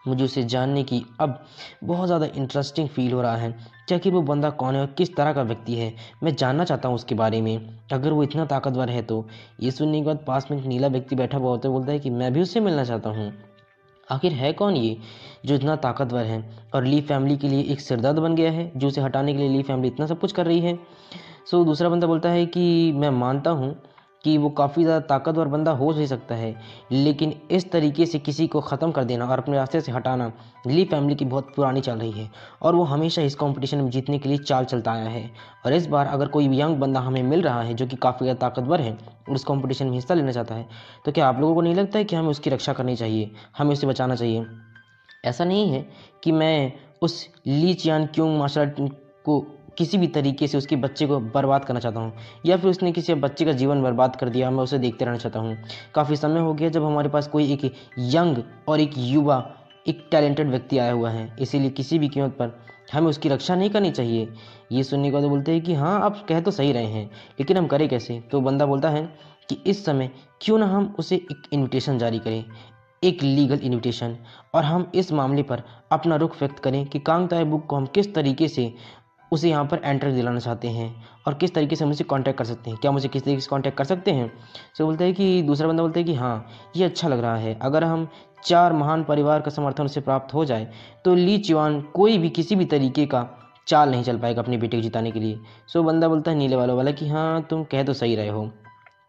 मुझे उसे जानने की अब बहुत ज़्यादा इंटरेस्टिंग फील हो रहा है। क्या कि वो बंदा कौन है और किस तरह का व्यक्ति है, मैं जानना चाहता हूँ उसके बारे में, अगर वो इतना ताकतवर है तो। ये सुनने के बाद पास में एक नीला व्यक्ति बैठा हुआ होता है, बोलता है कि मैं भी उससे मिलना चाहता हूँ। आखिर है कौन ये जो इतना ताकतवर है और ली फैमिली के लिए एक सिरदर्द बन गया है, जो उसे हटाने के लिए ली फैमिली इतना सब कुछ कर रही है? सो दूसरा बंदा बोलता है कि मैं मानता हूँ कि वो काफ़ी ज़्यादा ताकतवर बंदा हो ही सकता है, लेकिन इस तरीके से किसी को ख़त्म कर देना और अपने रास्ते से हटाना ली फैमिली की बहुत पुरानी चाल रही है, और वो हमेशा इस कंपटीशन में जीतने के लिए चाल चलता आया है। और इस बार अगर कोई यंग बंदा हमें मिल रहा है जो कि काफ़ी ज़्यादा ताकतवर है और उस कंपटीशन में हिस्सा लेना चाहता है, तो क्या आप लोगों को नहीं लगता है कि हमें उसकी रक्षा करनी चाहिए, हमें उसे बचाना चाहिए? ऐसा नहीं है कि मैं उस ली चियान क्योंग मार्शल आर्ट को किसी भी तरीके से उसके बच्चे को बर्बाद करना चाहता हूँ, या फिर उसने किसी बच्चे का जीवन बर्बाद कर दिया, मैं उसे देखते रहना चाहता हूँ। काफ़ी समय हो गया जब हमारे पास कोई एक यंग और एक युवा, एक टैलेंटेड व्यक्ति आया हुआ है, इसीलिए किसी भी कीमत पर हमें उसकी रक्षा नहीं करनी चाहिए। ये सुनने के बाद वो बोलते हैं कि हाँ, आप कह तो सही रहे हैं, लेकिन हम करें कैसे? तो बंदा बोलता है कि इस समय क्यों ना हम उसे एक इन्विटेशन जारी करें, एक लीगल इन्विटेशन, और हम इस मामले पर अपना रुख व्यक्त करें कि कांग ताईबुक को हम किस तरीके से उसे यहाँ पर एंटर दिलाना चाहते हैं और किस तरीके से हम उसे कांटेक्ट कर सकते हैं। क्या मुझे किस तरीके से कांटेक्ट कर सकते हैं? तो बोलता है कि दूसरा बंदा बोलता है कि हाँ, ये अच्छा लग रहा है। अगर हम 4 महान परिवार का समर्थन उसे प्राप्त हो जाए तो ली च्युआन कोई भी किसी भी तरीके का चाल नहीं चल पाएगा अपने बेटे को जिताने के लिए। सो बंदा बोलता है नीले वाला कि हाँ, तुम कह तो सही रहे हो।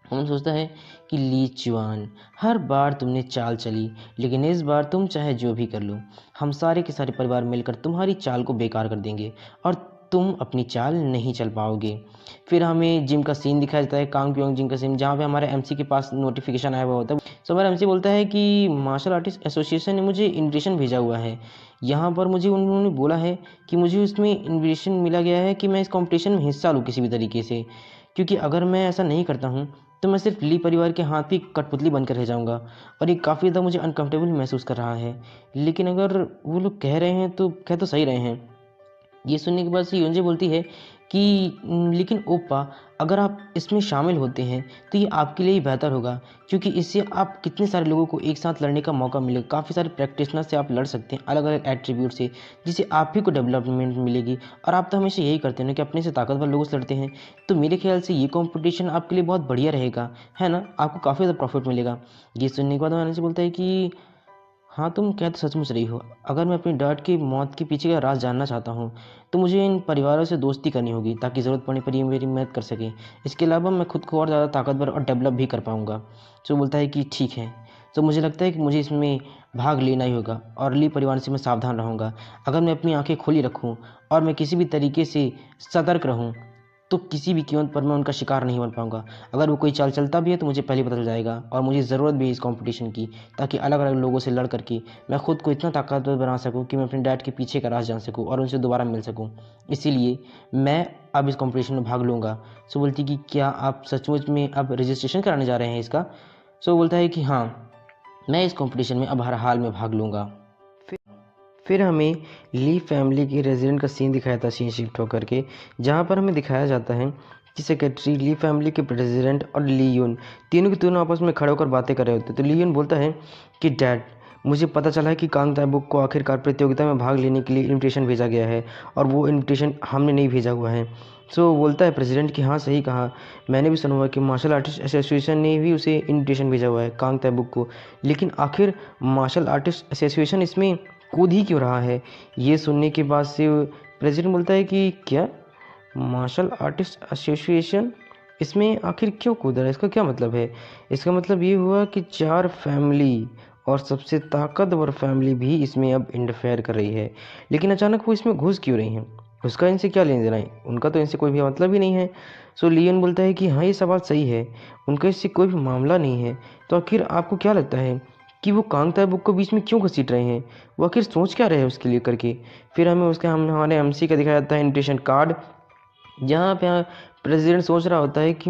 हम सोचता है कि ली च्युआन, हर बार तुमने चाल चली, लेकिन इस बार तुम चाहे जो भी कर लो, हम सारे के सारे परिवार मिलकर तुम्हारी चाल को बेकार कर देंगे और तुम अपनी चाल नहीं चल पाओगे। फिर हमें जिम का सीन दिखाया जाता है, कांग प्योंग जिम का सीन, जहाँ पे हमारे एमसी के पास नोटिफिकेशन आया हुआ होता है। तो हमारा एमसी बोलता है कि मार्शल आर्टिस्ट एसोसिएशन ने मुझे इन्विटेशन भेजा हुआ है, यहाँ पर मुझे उन्होंने बोला है कि मुझे उसमें इन्विटेशन मिला गया है कि मैं इस कॉम्पिटिशन में हिस्सा लूँ किसी भी तरीके से, क्योंकि अगर मैं ऐसा नहीं करता हूँ तो मैं सिर्फ ली परिवार के हाथ की कठपुतली बनकर रह जाऊंगा, और ये काफ़ी ज़्यादा मुझे अनकंफर्टेबल महसूस कर रहा है। लेकिन अगर वो लोग कह रहे हैं तो कह तो सही रहे हैं। ये सुनने के बाद से योंजे बोलती है कि लेकिन ओप्पा, अगर आप इसमें शामिल होते हैं तो ये आपके लिए ही बेहतर होगा, क्योंकि इससे आप कितने सारे लोगों को एक साथ लड़ने का मौका मिलेगा। काफ़ी सारे प्रैक्टिशनर से आप लड़ सकते हैं अलग अलग एट्रीब्यूट से, जिससे आप ही को डेवलपमेंट मिलेगी। और आप तो हमेशा यही करते हैं ना कि अपने से ताकतवर लोगों से लड़ते हैं, तो मेरे ख्याल से ये कॉम्पिटिशन आपके लिए बहुत बढ़िया रहेगा, है ना? आपको काफ़ी ज़्यादा प्रॉफिट मिलेगा। ये सुनने के बाद मैंने से बोलता है कि हाँ, तुम कह तो सचमुच रही हो। अगर मैं अपनी डैड की मौत के पीछे का राज जानना चाहता हूँ तो मुझे इन परिवारों से दोस्ती करनी होगी, ताकि ज़रूरत पड़ने पर ये मेरी मदद कर सकें। इसके अलावा मैं खुद को और ज़्यादा ताकतवर और डेवलप भी कर पाऊँगा। तो बोलता है कि ठीक है, तो मुझे लगता है कि मुझे इसमें भाग लेना ही होगा, और ली परिवार से मैं सावधान रहूँगा। अगर मैं अपनी आँखें खुली रखूँ और मैं किसी भी तरीके से सतर्क रहूँ तो किसी भी कीमत पर मैं उनका शिकार नहीं बन पाऊँगा। अगर वो कोई चाल चलता भी है तो मुझे पहले पता चल जाएगा, और मुझे ज़रूरत भी है इस कॉम्पिटिशन की, ताकि अलग अलग लोगों से लड़ करके मैं खुद को इतना ताकतवर बना सकूँ कि मैं अपने डैड के पीछे का राज जान सकूँ और उनसे दोबारा मिल सकूँ। इसीलिए मैं अब इस कॉम्पिटिशन में भाग लूँगा। सो बोलती कि क्या आप सचमुच में अब रजिस्ट्रेशन कराने जा रहे हैं इसका? सो बोलता है कि हाँ, मैं इस कॉम्पिटिशन में अब हर हाल में भाग लूँगा। फिर हमें ली फैमिली के रेजिडेंट का सीन दिखाया था, सीन शिफ्ट होकर के, जहाँ पर हमें दिखाया जाता है कि सेक्रेटरी, ली फैमिली के प्रेसिडेंट और ली यून तीनों के तीनों आपस में खड़े होकर बातें कर रहे होते हैं। तो ली यून बोलता है कि डैड, मुझे पता चला है कि कांग ताईबुक को आखिरकार प्रतियोगिता में भाग लेने के लिए इनविटेशन भेजा गया है, और वो इनविटेशन हमने नहीं भेजा हुआ है। सो बोलता है प्रेसिडेंट कि हाँ, सही कहा, मैंने भी सुना हुआ कि मार्शल आर्टिस्ट एसोसिएशन ने भी उसे इनविटेशन भेजा हुआ है कांग ताईबुक को, लेकिन आखिर मार्शल आर्टिस्ट एसोसिएशन इसमें कूद ही क्यों रहा है? ये सुनने के बाद से प्रेसिडेंट बोलता है कि क्या मार्शल आर्टिस्ट एसोसिएशन इसमें आखिर क्यों कूद रहा है? इसका क्या मतलब है? इसका मतलब ये हुआ कि 4 फैमिली और सबसे ताकतवर फैमिली भी इसमें अब इंटरफेयर कर रही है, लेकिन अचानक वो इसमें घुस क्यों रही हैं? उसका इनसे क्या लेना देना है? उनका तो इनसे कोई भी मतलब ही नहीं है। सो लियन बोलता है कि हाँ, ये सवाल सही है, उनका इससे कोई भी मामला नहीं है। तो आखिर आपको क्या लगता है कि वो कांग ताईबुक को बीच में क्यों घसीट रहे हैं? वो आखिर सोच क्या रहे हैं उसके लिए करके? फिर हमें उसके हमारे एमसी का दिखाया जाता है इन्विटेशन कार्ड, जहाँ पे प्रेसिडेंट सोच रहा होता है कि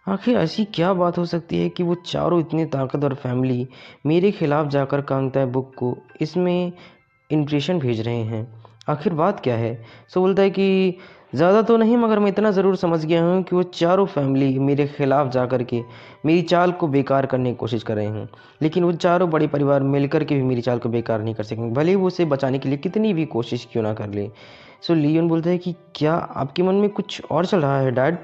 आखिर ऐसी क्या बात हो सकती है कि वो चारों इतनी ताकतवर फैमिली मेरे खिलाफ जाकर कांग ताईबुक को इसमें इन्विटेशन भेज रहे हैं। आखिर बात क्या है? सो बोलता है कि ज़्यादा तो नहीं, मगर मैं इतना ज़रूर समझ गया हूँ कि वो चारों फैमिली मेरे खिलाफ जा कर के मेरी चाल को बेकार करने की कोशिश कर रहे हैं, लेकिन वो चारों बड़े परिवार मिलकर के भी मेरी चाल को बेकार नहीं कर सकेंगे, भले ही वो उसे बचाने के लिए कितनी भी कोशिश क्यों ना कर ले। सो लियोन बोलता है कि क्या आपके मन में कुछ और चल रहा है डैड?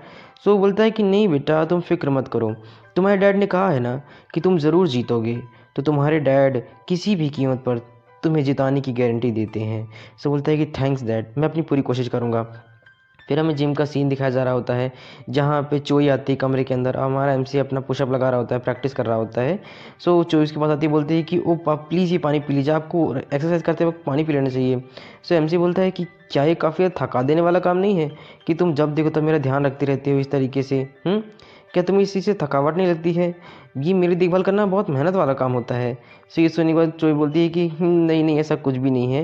सो बोलता है कि नहीं बेटा, तुम फिक्र मत करो, तुम्हारे डैड ने कहा है ना कि तुम ज़रूर जीतोगे, तो तुम्हारे डैड किसी भी कीमत पर तुम्हें जिताने की गारंटी देते हैं। सो बोलता है कि थैंक्स डैड, मैं अपनी पूरी कोशिश करूँगा। फिर हमें जिम का सीन दिखाया जा रहा होता है, जहाँ पे चोई आती है कमरे के अंदर, हमारा एमसी अपना पुशअप लगा रहा होता है, प्रैक्टिस कर रहा होता है। सो चोई उसके पास आती है, बोलती है कि ओ पाप, प्लीज़ ये पानी पी लीजिए, आपको एक्सरसाइज करते वक्त पानी पी लेना चाहिए। सो एमसी बोलता है कि क्या ये काफ़ी थका देने वाला काम नहीं है कि तुम जब देखो तब मेरा ध्यान रखती रहती हो इस तरीके से? क्या तुम्हें इस चीज़ से थकावट नहीं लगती है? ये मेरी देखभाल करना बहुत मेहनत वाला काम होता है। सो ये सुनने के बाद चोई बोलती है कि नहीं नहीं, ऐसा कुछ भी नहीं है,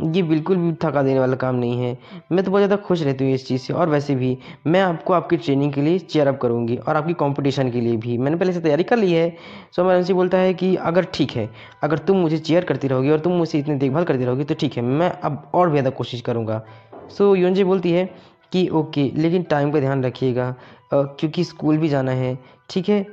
ये बिल्कुल भी थका देने वाला काम नहीं है। मैं तो बहुत ज़्यादा खुश रहती हूँ इस चीज़ से, और वैसे भी मैं आपको आपकी ट्रेनिंग के लिए चेयर अप करूँगी और आपकी कंपटीशन के लिए भी मैंने पहले से तैयारी कर ली है। सो हमारा MC बोलता है कि अगर ठीक है, अगर तुम मुझे चेयर करती रहोगी और तुम मुझसे इतनी देखभाल करती रहोगी तो ठीक है, मैं अब और भी ज़्यादा कोशिश करूँगा। सो योनजी बोलती है कि ओके, लेकिन टाइम का ध्यान रखिएगा, क्योंकि स्कूल भी जाना है, ठीक है।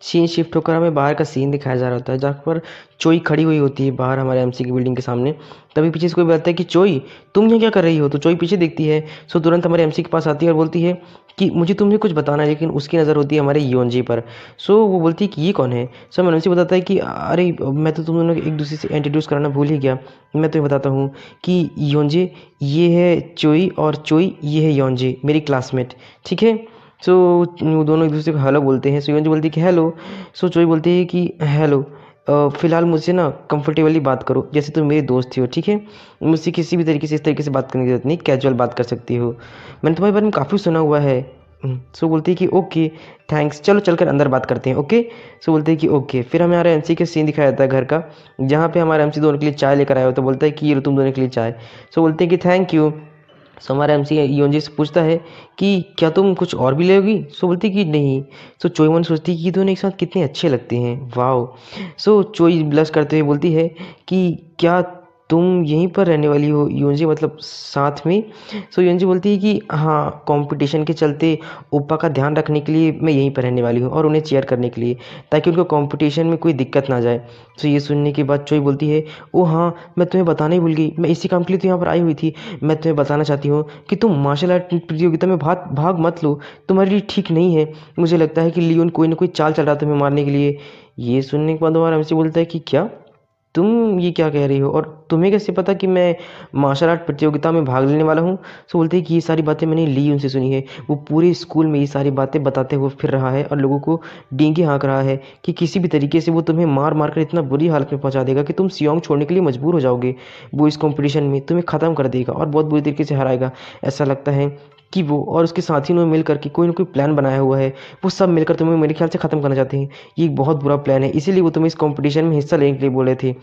सीन शिफ्ट होकर हमें बाहर का सीन दिखाया जा रहा होता है, जहाँ पर चोई खड़ी हुई होती है बाहर हमारे MC की बिल्डिंग के सामने। तभी पीछे से कोई बताता है कि चोई, तुम यहाँ क्या कर रही हो? तो चोई पीछे देखती है। सो तुरंत हमारे MC के पास आती है और बोलती है कि मुझे तुमसे कुछ बताना है, लेकिन उसकी नज़र होती है हमारे योनजी पर। सो वो बोलती है कि ये कौन है? सो हमारे MC बताता है कि अरे मैं तो तुम दोनों को एक दूसरे से इंट्रोड्यूस कराना भूल ही गया। मैं तुम्हें बताता हूँ कि योनजी ये है चोई, और चोई ये है योनजी, मेरी क्लासमेट, ठीक है। सो वो दोनों एक दूसरे को हेलो बोलते हैं। सो योंजी बोलती है कि हेलो। सो चोई बोलती है कि हेलो, फ़िलहाल मुझसे ना कंफर्टेबली बात करो, जैसे तुम मेरी दोस्त ही हो, ठीक है। मुझसे किसी भी तरीके से इस तरीके से बात करने की ज़रूरत नहीं, कैजुअल बात कर सकती हो। मैंने तुम्हारे बारे में काफ़ी सुना हुआ है। सो बोलती है कि ओके थैंक्स, चलो चलकर अंदर बात करते हैं, ओके। सो बोलते हैं कि ओके। फिर हमें हमारे MC के सीन दिखाया जाता है घर का, जहाँ पे हमारा MC दोनों के लिए चाय लेकर आया होता है। बोलता है कि ये लो तुम दोनों के लिए चाय। सो बोलते हैं कि थैंक यू। सो हमारा MC योंजी से पूछता है कि क्या तुम कुछ और भी लोगी? सो बोलती है कि नहीं। सो चोई मन सोचती है कि ये दोनों एक साथ कितने अच्छे लगते हैं, वाओ। सो चोई ब्लश करते हुए बोलती है कि क्या तुम यहीं पर रहने वाली हो योंजी, मतलब साथ में? सो योंजी बोलती है कि हाँ, कंपटीशन के चलते ओप्पा का ध्यान रखने के लिए मैं यहीं पर रहने वाली हूँ, और उन्हें चेयर करने के लिए, ताकि उनको कंपटीशन में कोई दिक्कत ना जाए। सो ये सुनने के बाद चोई बोलती है, ओ हाँ, मैं तुम्हें बताना ही भूल गई, मैं इसी काम के लिए तो यहाँ पर आई हुई थी। मैं तुम्हें बताना चाहती हूँ कि तुम मार्शल आर्ट प्रतियोगिता में भाग भाग मत लो, तुम्हारे लिए ठीक नहीं है। मुझे लगता है कि लियोन कोई ना कोई चाल चल रहा है तुम्हें मारने के लिए। ये सुनने के बाद हमारा MC बोलता है कि क्या, तुम ये क्या कह रही हो, और तुम्हें कैसे पता कि मैं मार्शल आर्ट प्रतियोगिता में भाग लेने वाला हूँ? सो बोलते हैं कि ये सारी बातें मैंने ली उनसे सुनी है। वो पूरे स्कूल में ये सारी बातें बताते हुए फिर रहा है और लोगों को डींगे हाँक रहा है कि किसी भी तरीके से वो तुम्हें मार मार कर इतना बुरी हालत में पहुंचा देगा कि तुम सियोंग छोड़ने के लिए मजबूर हो जाओगे। वो इस कंपटीशन में तुम्हें ख़त्म कर देगा और बहुत बुरी तरीके से हराएगा। ऐसा लगता है कि वो और उसके साथियों ने मिलकर के कोई ना कोई प्लान बनाया हुआ है। वो सब मिलकर तुम्हें मेरे ख्याल से ख़त्म करना चाहते हैं। ये एक बहुत बुरा प्लान है, इसीलिए वो तुम्हें इस कंपटीशन में हिस्सा लेने के लिए बोले थे।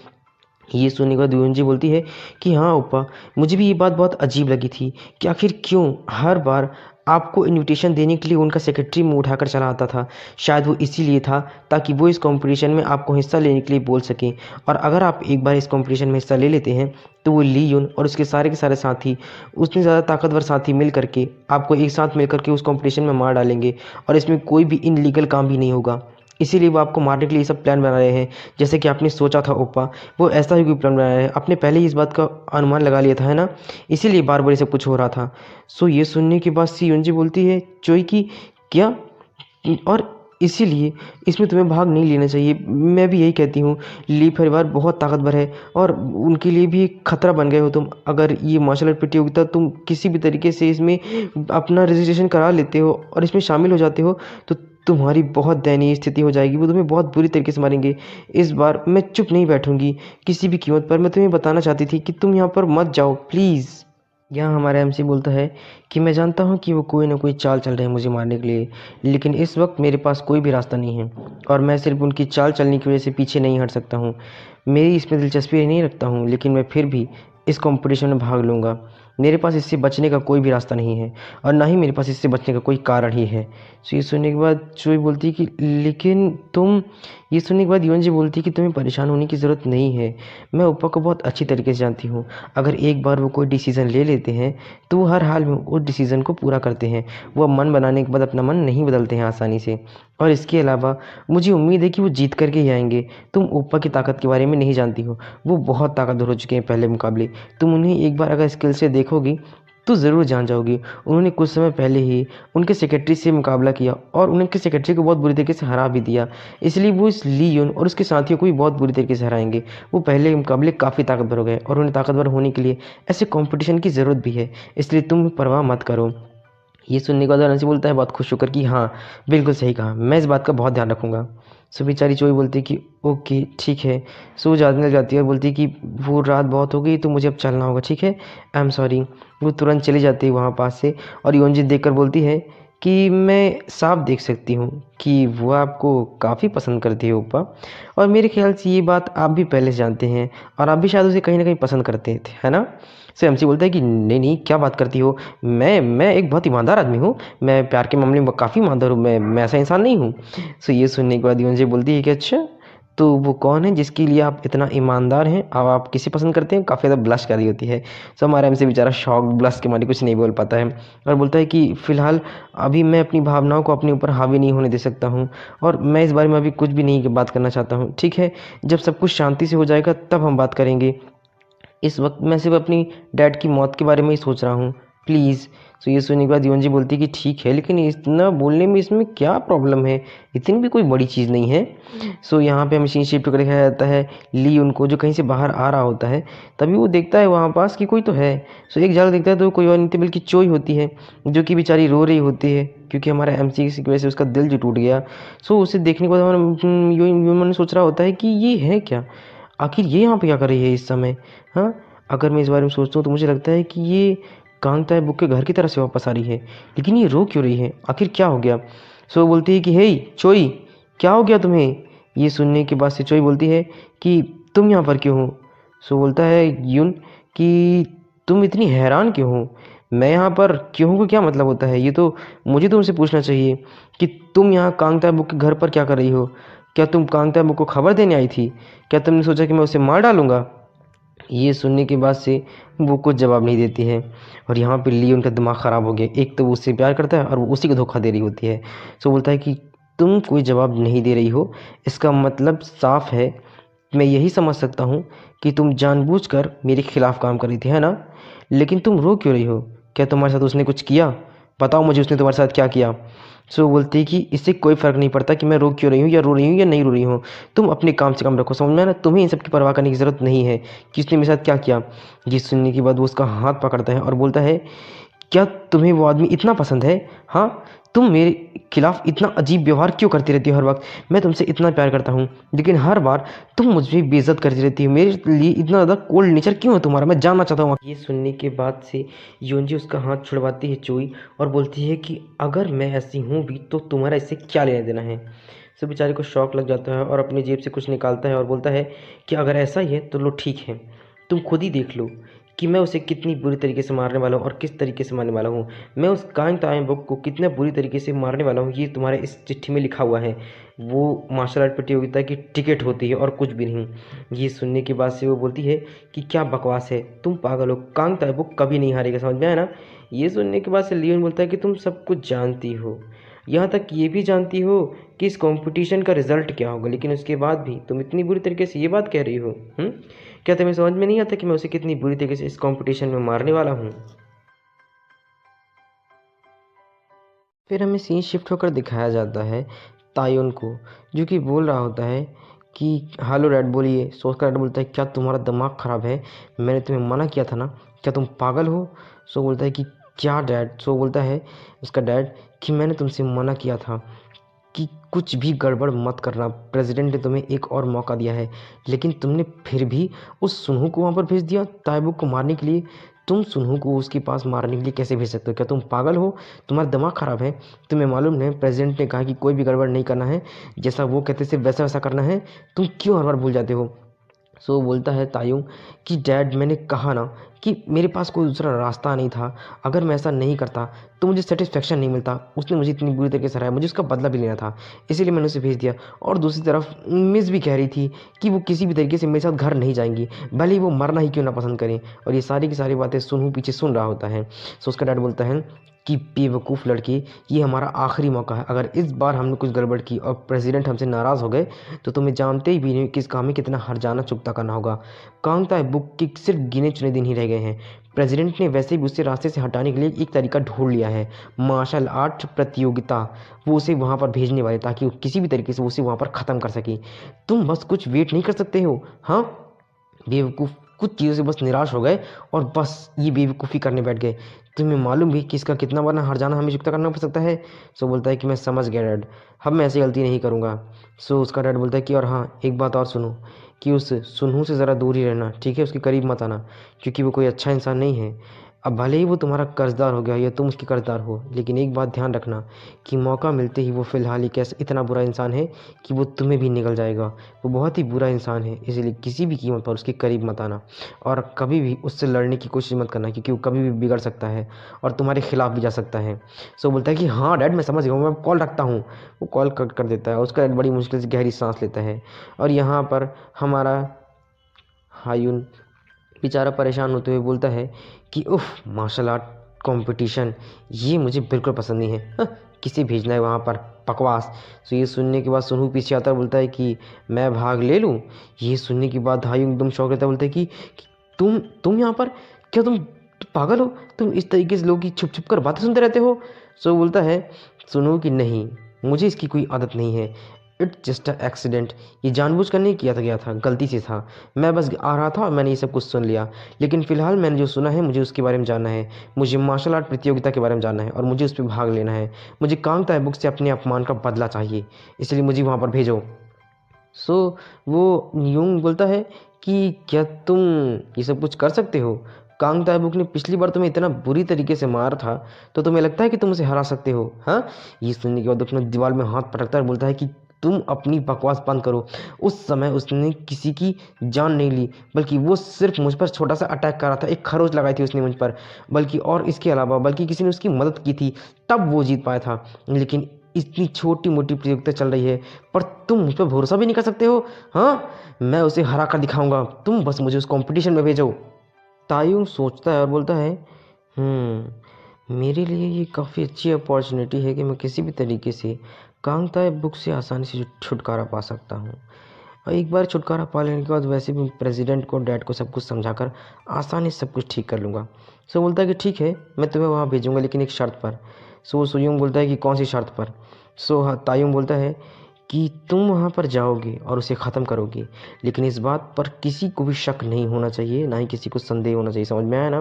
ये सुनने के बाद युनजी बोलती है कि हाँ ओप्पा, मुझे भी ये बात बहुत अजीब लगी थी कि आखिर क्यों हर बार आपको इनविटेशन देने के लिए उनका सेक्रेटरी मुंह उठाकर चला आता था। शायद वो इसीलिए था ताकि वो इस कंपटीशन में आपको हिस्सा लेने के लिए बोल सकें, और अगर आप एक बार इस कंपटीशन में हिस्सा ले लेते हैं तो वो ली युन और उसके सारे के सारे साथी, उतने ज़्यादा ताकतवर साथी मिल करके आपको एक साथ मिल करके उस कंपटीशन में मार डालेंगे, और इसमें कोई भी इनलीगल काम भी नहीं होगा। इसीलिए वो आपको मारने के लिए ये सब प्लान बना रहे हैं, जैसे कि आपने सोचा था ओप्पा। वो ऐसा ही कोई प्लान बना रहे हैं, आपने पहले ही इस बात का अनुमान लगा लिया था, है ना? इसीलिए बार बार ये सब कुछ हो रहा था। सो ये सुनने के बाद सी युनजी बोलती है चोई की क्या, और इसीलिए इसमें तुम्हें भाग नहीं लेना चाहिए। मैं भी यही कहती हूँ, ली परिवार बहुत ताकतवर है और उनके लिए भी एक खतरा बन गए हो तुम। अगर ये मार्शल आर्ट प्रतियोगिता तुम किसी भी तरीके से इसमें अपना रजिस्ट्रेशन करा लेते हो और इसमें शामिल हो जाते हो तो तुम्हारी बहुत दयनीय स्थिति हो जाएगी। वो तुम्हें बहुत बुरी तरीके से मारेंगे। इस बार मैं चुप नहीं बैठूंगी किसी भी कीमत पर। मैं तुम्हें बताना चाहती थी कि तुम यहाँ पर मत जाओ प्लीज़। यहाँ हमारा MC बोलता है कि मैं जानता हूँ कि वो कोई ना कोई चाल चल रहे हैं मुझे मारने के लिए, लेकिन इस वक्त मेरे पास कोई भी रास्ता नहीं है, और मैं सिर्फ उनकी चाल चलने की वजह से पीछे नहीं हट सकता हूँ। मेरी इसमें दिलचस्पी नहीं रखता हूँ, लेकिन मैं फिर भी इस कंपटीशन में भाग लूँगा। मेरे पास इससे बचने का कोई भी रास्ता नहीं है, और ना ही मेरे पास इससे बचने का कोई कारण ही है। सो ये सुनने के बाद चोई बोलती है कि लेकिन तुम। ये सुनने के बाद युनजी बोलती है कि तुम्हें परेशान होने की ज़रूरत नहीं है। मैं ओप्पा को बहुत अच्छी तरीके से जानती हूँ। अगर एक बार वो कोई डिसीज़न ले लेते हैं तो वो हर हाल में उस डिसीज़न को पूरा करते हैं। वो मन बनाने के बाद अपना मन नहीं बदलते हैं आसानी से। और इसके अलावा मुझे उम्मीद है कि वो जीत करके ही आएंगे। तुम ओप्पा की ताकत के बारे में नहीं जानती हो, वो बहुत ताकतवर हो चुके हैं पहले मुकाबले। तुम उन्हें एक बार अगर स्किल से देखोगी तो ज़रूर जान जाओगी। उन्होंने कुछ समय पहले ही उनके सेक्रेटरी से मुकाबला किया और उनके सेक्रेटरी को बहुत बुरी तरीके से हरा भी दिया। इसलिए वो इस ली युन और उसके साथियों को भी बहुत बुरी तरीके से हराएंगे। वो पहले के मुकाबले काफ़ी ताकतवर हो गए, और उन्हें ताकतवर होने के लिए ऐसे कंपटीशन की ज़रूरत भी है। इसलिए तुम परवाह मत करो। ये सुनने के बाद रणसी बोलता है बहुत खुश होकर कि हाँ, बिल्कुल सही कहा, मैं इस बात का बहुत ध्यान रखूँगा। सो बेचारी चोई बोलती है कि ओके ठीक है। सो जाने लग जाती है और बोलती है कि वो रात बहुत हो गई तो मुझे अब चलना होगा, ठीक है, आई एम सॉरी। वो तुरंत चली जाती है वहाँ पास से, और योंजी देख कर बोलती है कि मैं साफ देख सकती हूँ कि वो आपको काफ़ी पसंद करती है ऊपा, और मेरे ख्याल से ये बात आप भी पहले से जानते हैं और आप भी शायद उसे कहीं ना कहीं पसंद करते थे, है ना। सो एमसी बोलता है कि नहीं नहीं, क्या बात करती हो, मैं एक बहुत ईमानदार आदमी हूँ, मैं प्यार के मामले में काफ़ी ईमानदार हूँ, मैं ऐसा इंसान नहीं हूँ। सो ये सुनने के बाद यूएनजी बोलती है कि अच्छा, तो वो कौन है जिसके लिए आप इतना ईमानदार हैं, अब आप किसे पसंद करते हैं। काफ़ी ज़्यादा ब्लश कर रही होती है। सो हमारा एमसी बेचारा शॉक ब्लश के मारे कुछ नहीं बोल पाता है और बोलता है कि फ़िलहाल अभी मैं अपनी भावनाओं को अपने ऊपर हावी नहीं होने दे सकता हूँ, और मैं इस बारे में अभी कुछ भी नहीं बात करना चाहता हूँ, ठीक है। जब सब कुछ शांति से हो जाएगा तब हम बात करेंगे। इस वक्त मैं सिर्फ अपनी डैड की मौत के बारे में ही सोच रहा हूँ, प्लीज़। सो ये सुनने के बाद यूएन जी बोलती है कि ठीक है, लेकिन इतना बोलने में इसमें क्या प्रॉब्लम है, इतनी भी कोई बड़ी चीज़ नहीं है। सो यहाँ पे हमें सीन शिफ्ट करके दिखाया जाता है ली उनको जो कहीं से बाहर आ रहा होता है, तभी वो देखता है वहाँ पास कि कोई तो है। सो एक झलक देखता है तो कोई और नहीं थी बल्कि चोई होती है, जो कि बेचारी रो रही होती है क्योंकि हमारा एमसी की वजह से उसका दिल जो टूट गया। सो उसे देखने के बाद हमारा ह्यूमन सोच रहा होता है कि ये है क्या, आखिर ये यहाँ पे क्या कर रही है इस समय। हाँ, अगर मैं इस बारे में सोचता हूँ तो मुझे लगता है कि ये कांग ताई-बुक के घर की तरफ से वापस आ रही है, लेकिन ये रो क्यों रही है, आखिर क्या हो गया। सो वो बोलती है कि हे चोई, क्या हो गया तुम्हें। ये सुनने के बाद से चोई बोलती है कि तुम यहाँ पर क्यों हो। सो बोलता है यून कि तुम इतनी हैरान क्यों हो, मैं यहाँ पर क्यों हूँ का क्या मतलब होता है, ये तो मुझे तुमसे पूछना चाहिए कि तुम यहाँ कांग ताई-बुक के घर पर क्या कर रही हो। क्या तुम कांग ताई-बुक को खबर देने आई थी, क्या तुमने सोचा कि मैं उसे मार डालूंगा। ये सुनने के बाद से वो कुछ जवाब नहीं देती है, और यहाँ पे ली उनका दिमाग ख़राब हो गया। एक तो वो उससे प्यार करता है और वो उसी को धोखा दे रही होती है। सो बोलता है कि तुम कोई जवाब नहीं दे रही हो, इसका मतलब साफ है, मैं यही समझ सकता हूँ कि तुम जानबूझकर मेरे खिलाफ काम कर रही थी, है ना। लेकिन तुम रो क्यों रही हो, क्या तुम्हारे साथ उसने कुछ किया, बताओ मुझे उसने तुम्हारे साथ क्या किया। सो वो बोलती है कि इससे कोई फ़र्क नहीं पड़ता कि मैं रो क्यों रही हूँ या रो रही हूँ या नहीं रो रही हूँ, तुम अपने काम से काम रखो, समझ में आया ना, तुम्हें इन सब की परवाह करने की ज़रूरत नहीं है कि उसने मेरे साथ क्या किया। ये सुनने के बाद वो उसका हाथ पकड़ता है और बोलता है क्या तुम्हें वो आदमी इतना पसंद है, हाँ, तुम मेरे खिलाफ इतना अजीब व्यवहार क्यों करती रहती हो हर वक्त, मैं तुमसे इतना प्यार करता हूँ लेकिन हर बार तुम मुझे बेइज्जत करती रहती हो, मेरे लिए इतना ज़्यादा कोल्ड नेचर क्यों है तुम्हारा, मैं जानना चाहता हूँ। ये सुनने के बाद से योंजी उसका हाथ छुड़वाती है चोई, और बोलती है कि अगर मैं ऐसी हूँ भी तो तुम्हारा इससे क्या लेना देना है। सब बेचारे को शौक लग जाता है और अपनी जेब से कुछ निकालता है और बोलता है कि अगर ऐसा ही है तो लो ठीक है, तुम खुद ही देख लो कि मैं उसे कितनी बुरी तरीके से मारने वाला हूँ और किस तरीके से मारने वाला हूँ, मैं उस कांग ताई-बुक को कितना बुरी तरीके से मारने वाला हूँ, ये तुम्हारे इस चिट्ठी में लिखा हुआ है। वो मार्शल आर्ट प्रतियोगिता की टिकट होती है और कुछ भी नहीं। ये सुनने के बाद से वो बोलती है कि क्या बकवास है, तुम पागल हो, कांग ताई-बुक कभी नहीं हारेगा, समझ में आया ना। ये सुनने के बाद से लियोन बोलता है कि तुम सब कुछ जानती हो, यहाँ तक ये भी जानती हो कि इस कंपटीशन का रिजल्ट क्या होगा, लेकिन उसके बाद भी तुम इतनी बुरी तरीके से ये बात कह रही हो। क्या तुम्हें समझ में नहीं आता कि मैं उसे कितनी बुरी तरीके से इस कंपटीशन में मारने वाला हूँ। फिर हमें सीन शिफ्ट होकर दिखाया जाता है तायुन को, जो कि बोल रहा होता है कि हेलो डैड बोलिए। सो उसका डैड बोलता है क्या तुम्हारा दिमाग ख़राब है, मैंने तुम्हें मना किया था ना, क्या तुम पागल हो। सो बोलता है कि क्या डैड। सो बोलता है उसका डैड कि मैंने तुमसे मना किया था कि कुछ भी गड़बड़ मत करना, प्रेसिडेंट ने तुम्हें एक और मौका दिया है, लेकिन तुमने फिर भी उस सुनहू को वहाँ पर भेज दिया ताइबुक को मारने के लिए। तुम सुनहू को उसके पास मारने के लिए कैसे भेज सकते हो, क्या तुम पागल हो, तुम्हारा दिमाग ख़राब है। तुम्हें मालूम नहीं प्रेसिडेंट ने कहा कि कोई भी गड़बड़ नहीं करना है, जैसा वो कहते सिर्फ वैसा वैसा करना है, तुम क्यों हर बार भूल जाते हो। सो बोलता है तायुंग कि डैड मैंने कहा ना कि मेरे पास कोई दूसरा रास्ता नहीं था, अगर मैं ऐसा नहीं करता तो मुझे सेटिस्फेक्शन नहीं मिलता, उसने मुझे इतनी बुरी तरीके से हराया, मुझे उसका बदला भी लेना था, इसीलिए मैंने उसे भेज दिया। और दूसरी तरफ मिस भी कह रही थी कि वो किसी भी तरीके से मेरे साथ घर नहीं जाएंगी, भले ही वो मरना ही क्यों ना पसंद करें। और ये सारी की सारी बातें सुनहू पीछे सुन रहा होता है। सो उसका डैड बोलता है कि बेवकूफ़ लड़की, ये हमारा आखिरी मौका है, अगर इस बार हमने कुछ गड़बड़ की और प्रेसिडेंट हमसे नाराज़ हो गए तो तुम्हें जानते ही भी नहीं कि इस काम में कितना हर्जाना चुकता करना होगा। कांग ताई-बुक के सिर्फ गिने चुने दिन ही रह गए हैं, प्रेसिडेंट ने वैसे भी उसे रास्ते से हटाने के लिए एक तरीका ढूंढ लिया है, मार्शल आर्ट प्रतियोगिता, वो उसे वहाँ पर भेजने वाले ताकि वो किसी भी तरीके से उसे वहाँ पर ख़त्म कर सके। तुम बस कुछ वेट नहीं कर सकते हो, हाँ बेवकूफ़, कुछ चीज़ों से बस निराश हो गए और बस ये बेवकूफ़ी करने बैठ गए। तुम्हें मालूम भी कि इसका कितना बड़ा हर्जाना हमें चुकता करना पड़ सकता है। सो बोलता है कि मैं समझ गया डैड, अब मैं ऐसी गलती नहीं करूँगा। सो उसका डैड बोलता है कि और हाँ एक बात और सुनो कि उस सुनहू से ज़रा दूर ही रहना, ठीक है, उसके करीब मत आना क्योंकि वो कोई अच्छा इंसान नहीं है। अब भले ही वो तुम्हारा कर्जदार हो गया या तुम उसके कर्जदार हो, लेकिन एक बात ध्यान रखना कि मौका मिलते ही वो फ़िलहाल ही कैसा इतना बुरा इंसान है कि वो तुम्हें भी निगल जाएगा। वो बहुत ही बुरा इंसान है, इसलिए किसी भी कीमत पर उसके करीब मत आना और कभी भी उससे लड़ने की कोशिश मत करना, क्योंकि वो कभी भी बिगड़ सकता है और तुम्हारे खिलाफ भी जा सकता है। सो बोलता है कि हाँ डैड, मैं समझ गया हूँ, मैं कॉल रखता हूँ। वो कॉल कट कर देता है। उसका डैड बड़ी मुश्किल से गहरी सांस लेता है और यहाँ पर हमारा हायून बेचारा परेशान होते हुए बोलता है कि उफ, मार्शल आर्ट कंपटीशन, ये मुझे बिल्कुल पसंद नहीं है। किसे भेजना है वहाँ पर, बकवास। तो ये सुनने के बाद सुनहू पीछे आता है, बोलता है कि मैं भाग ले लूँ। ये सुनने के बाद हायून एकदम शौक रहता है, बोलता है कि तुम यहाँ पर, क्या तुम पागल हो? तुम इस तरीके से लोगों की छुप छुप कर बातें सुनते रहते हो? सो बोलता है सुनहू कि नहीं, मुझे इसकी कोई आदत नहीं है। It's just a accident. ये जानबूझकर नहीं किया था, गया था, गलती से था। मैं बस आ रहा था और मैंने ये सब कुछ सुन लिया। लेकिन फ़िलहाल मैंने जो सुना है मुझे उसके बारे में जानना है। मुझे मार्शल आर्ट प्रतियोगिता के बारे में जानना है और मुझे उस पर भाग लेना है। मुझे कांग ताइबुक से अपने अपमान का बदला चाहिए, इसलिए मुझे वहाँ पर भेजो। सो वो यूंग बोलता है कि क्या तुम ये सब कुछ कर सकते हो? कांग ताइबुक ने पिछली बार तुम्हें इतना बुरी तरीके से मारा था, तो तुम्हें लगता है कि तुम उसे हरा सकते हो? हाँ, ये सुनने के बाद अपने दीवार में हाथ पटकता है, बोलता है कि तुम अपनी बकवास बंद करो। उस समय उसने किसी की जान नहीं ली, बल्कि वो सिर्फ मुझ पर छोटा सा अटैक कर रहा था। एक खरोच लगाई थी उसने मुझ पर, बल्कि और इसके अलावा बल्कि किसी ने उसकी मदद की थी, तब वो जीत पाया था। लेकिन इतनी छोटी मोटी प्रतियोगिता चल रही है, पर तुम मुझ पर भरोसा भी नहीं कर सकते हो? हाँ, मैं उसे हरा कर दिखाऊंगा, तुम बस मुझे उस कंपटीशन में भेजो। तायुंग सोचता है और बोलता है मेरे लिए ये काफ़ी अच्छी अपॉर्चुनिटी है कि मैं किसी भी तरीके से कांग ताइबुक से आसानी से छुटकारा पा सकता हूँ। और एक बार छुटकारा पा लेने के बाद वैसे भी प्रेसिडेंट को, डैड को सब कुछ समझाकर आसानी से सब कुछ ठीक कर लूँगा। सो बोलता है कि ठीक है, मैं तुम्हें वहाँ भेजूँगा, लेकिन एक शर्त पर। सो सुयुंग बोलता है कि कौन सी शर्त पर? सो हाँ, तायुंग बोलता है कि तुम वहाँ पर जाओगे और उसे ख़त्म करोगे, लेकिन इस बात पर किसी को भी शक नहीं होना चाहिए, ना ही किसी को संदेह होना चाहिए। समझ में आया ना?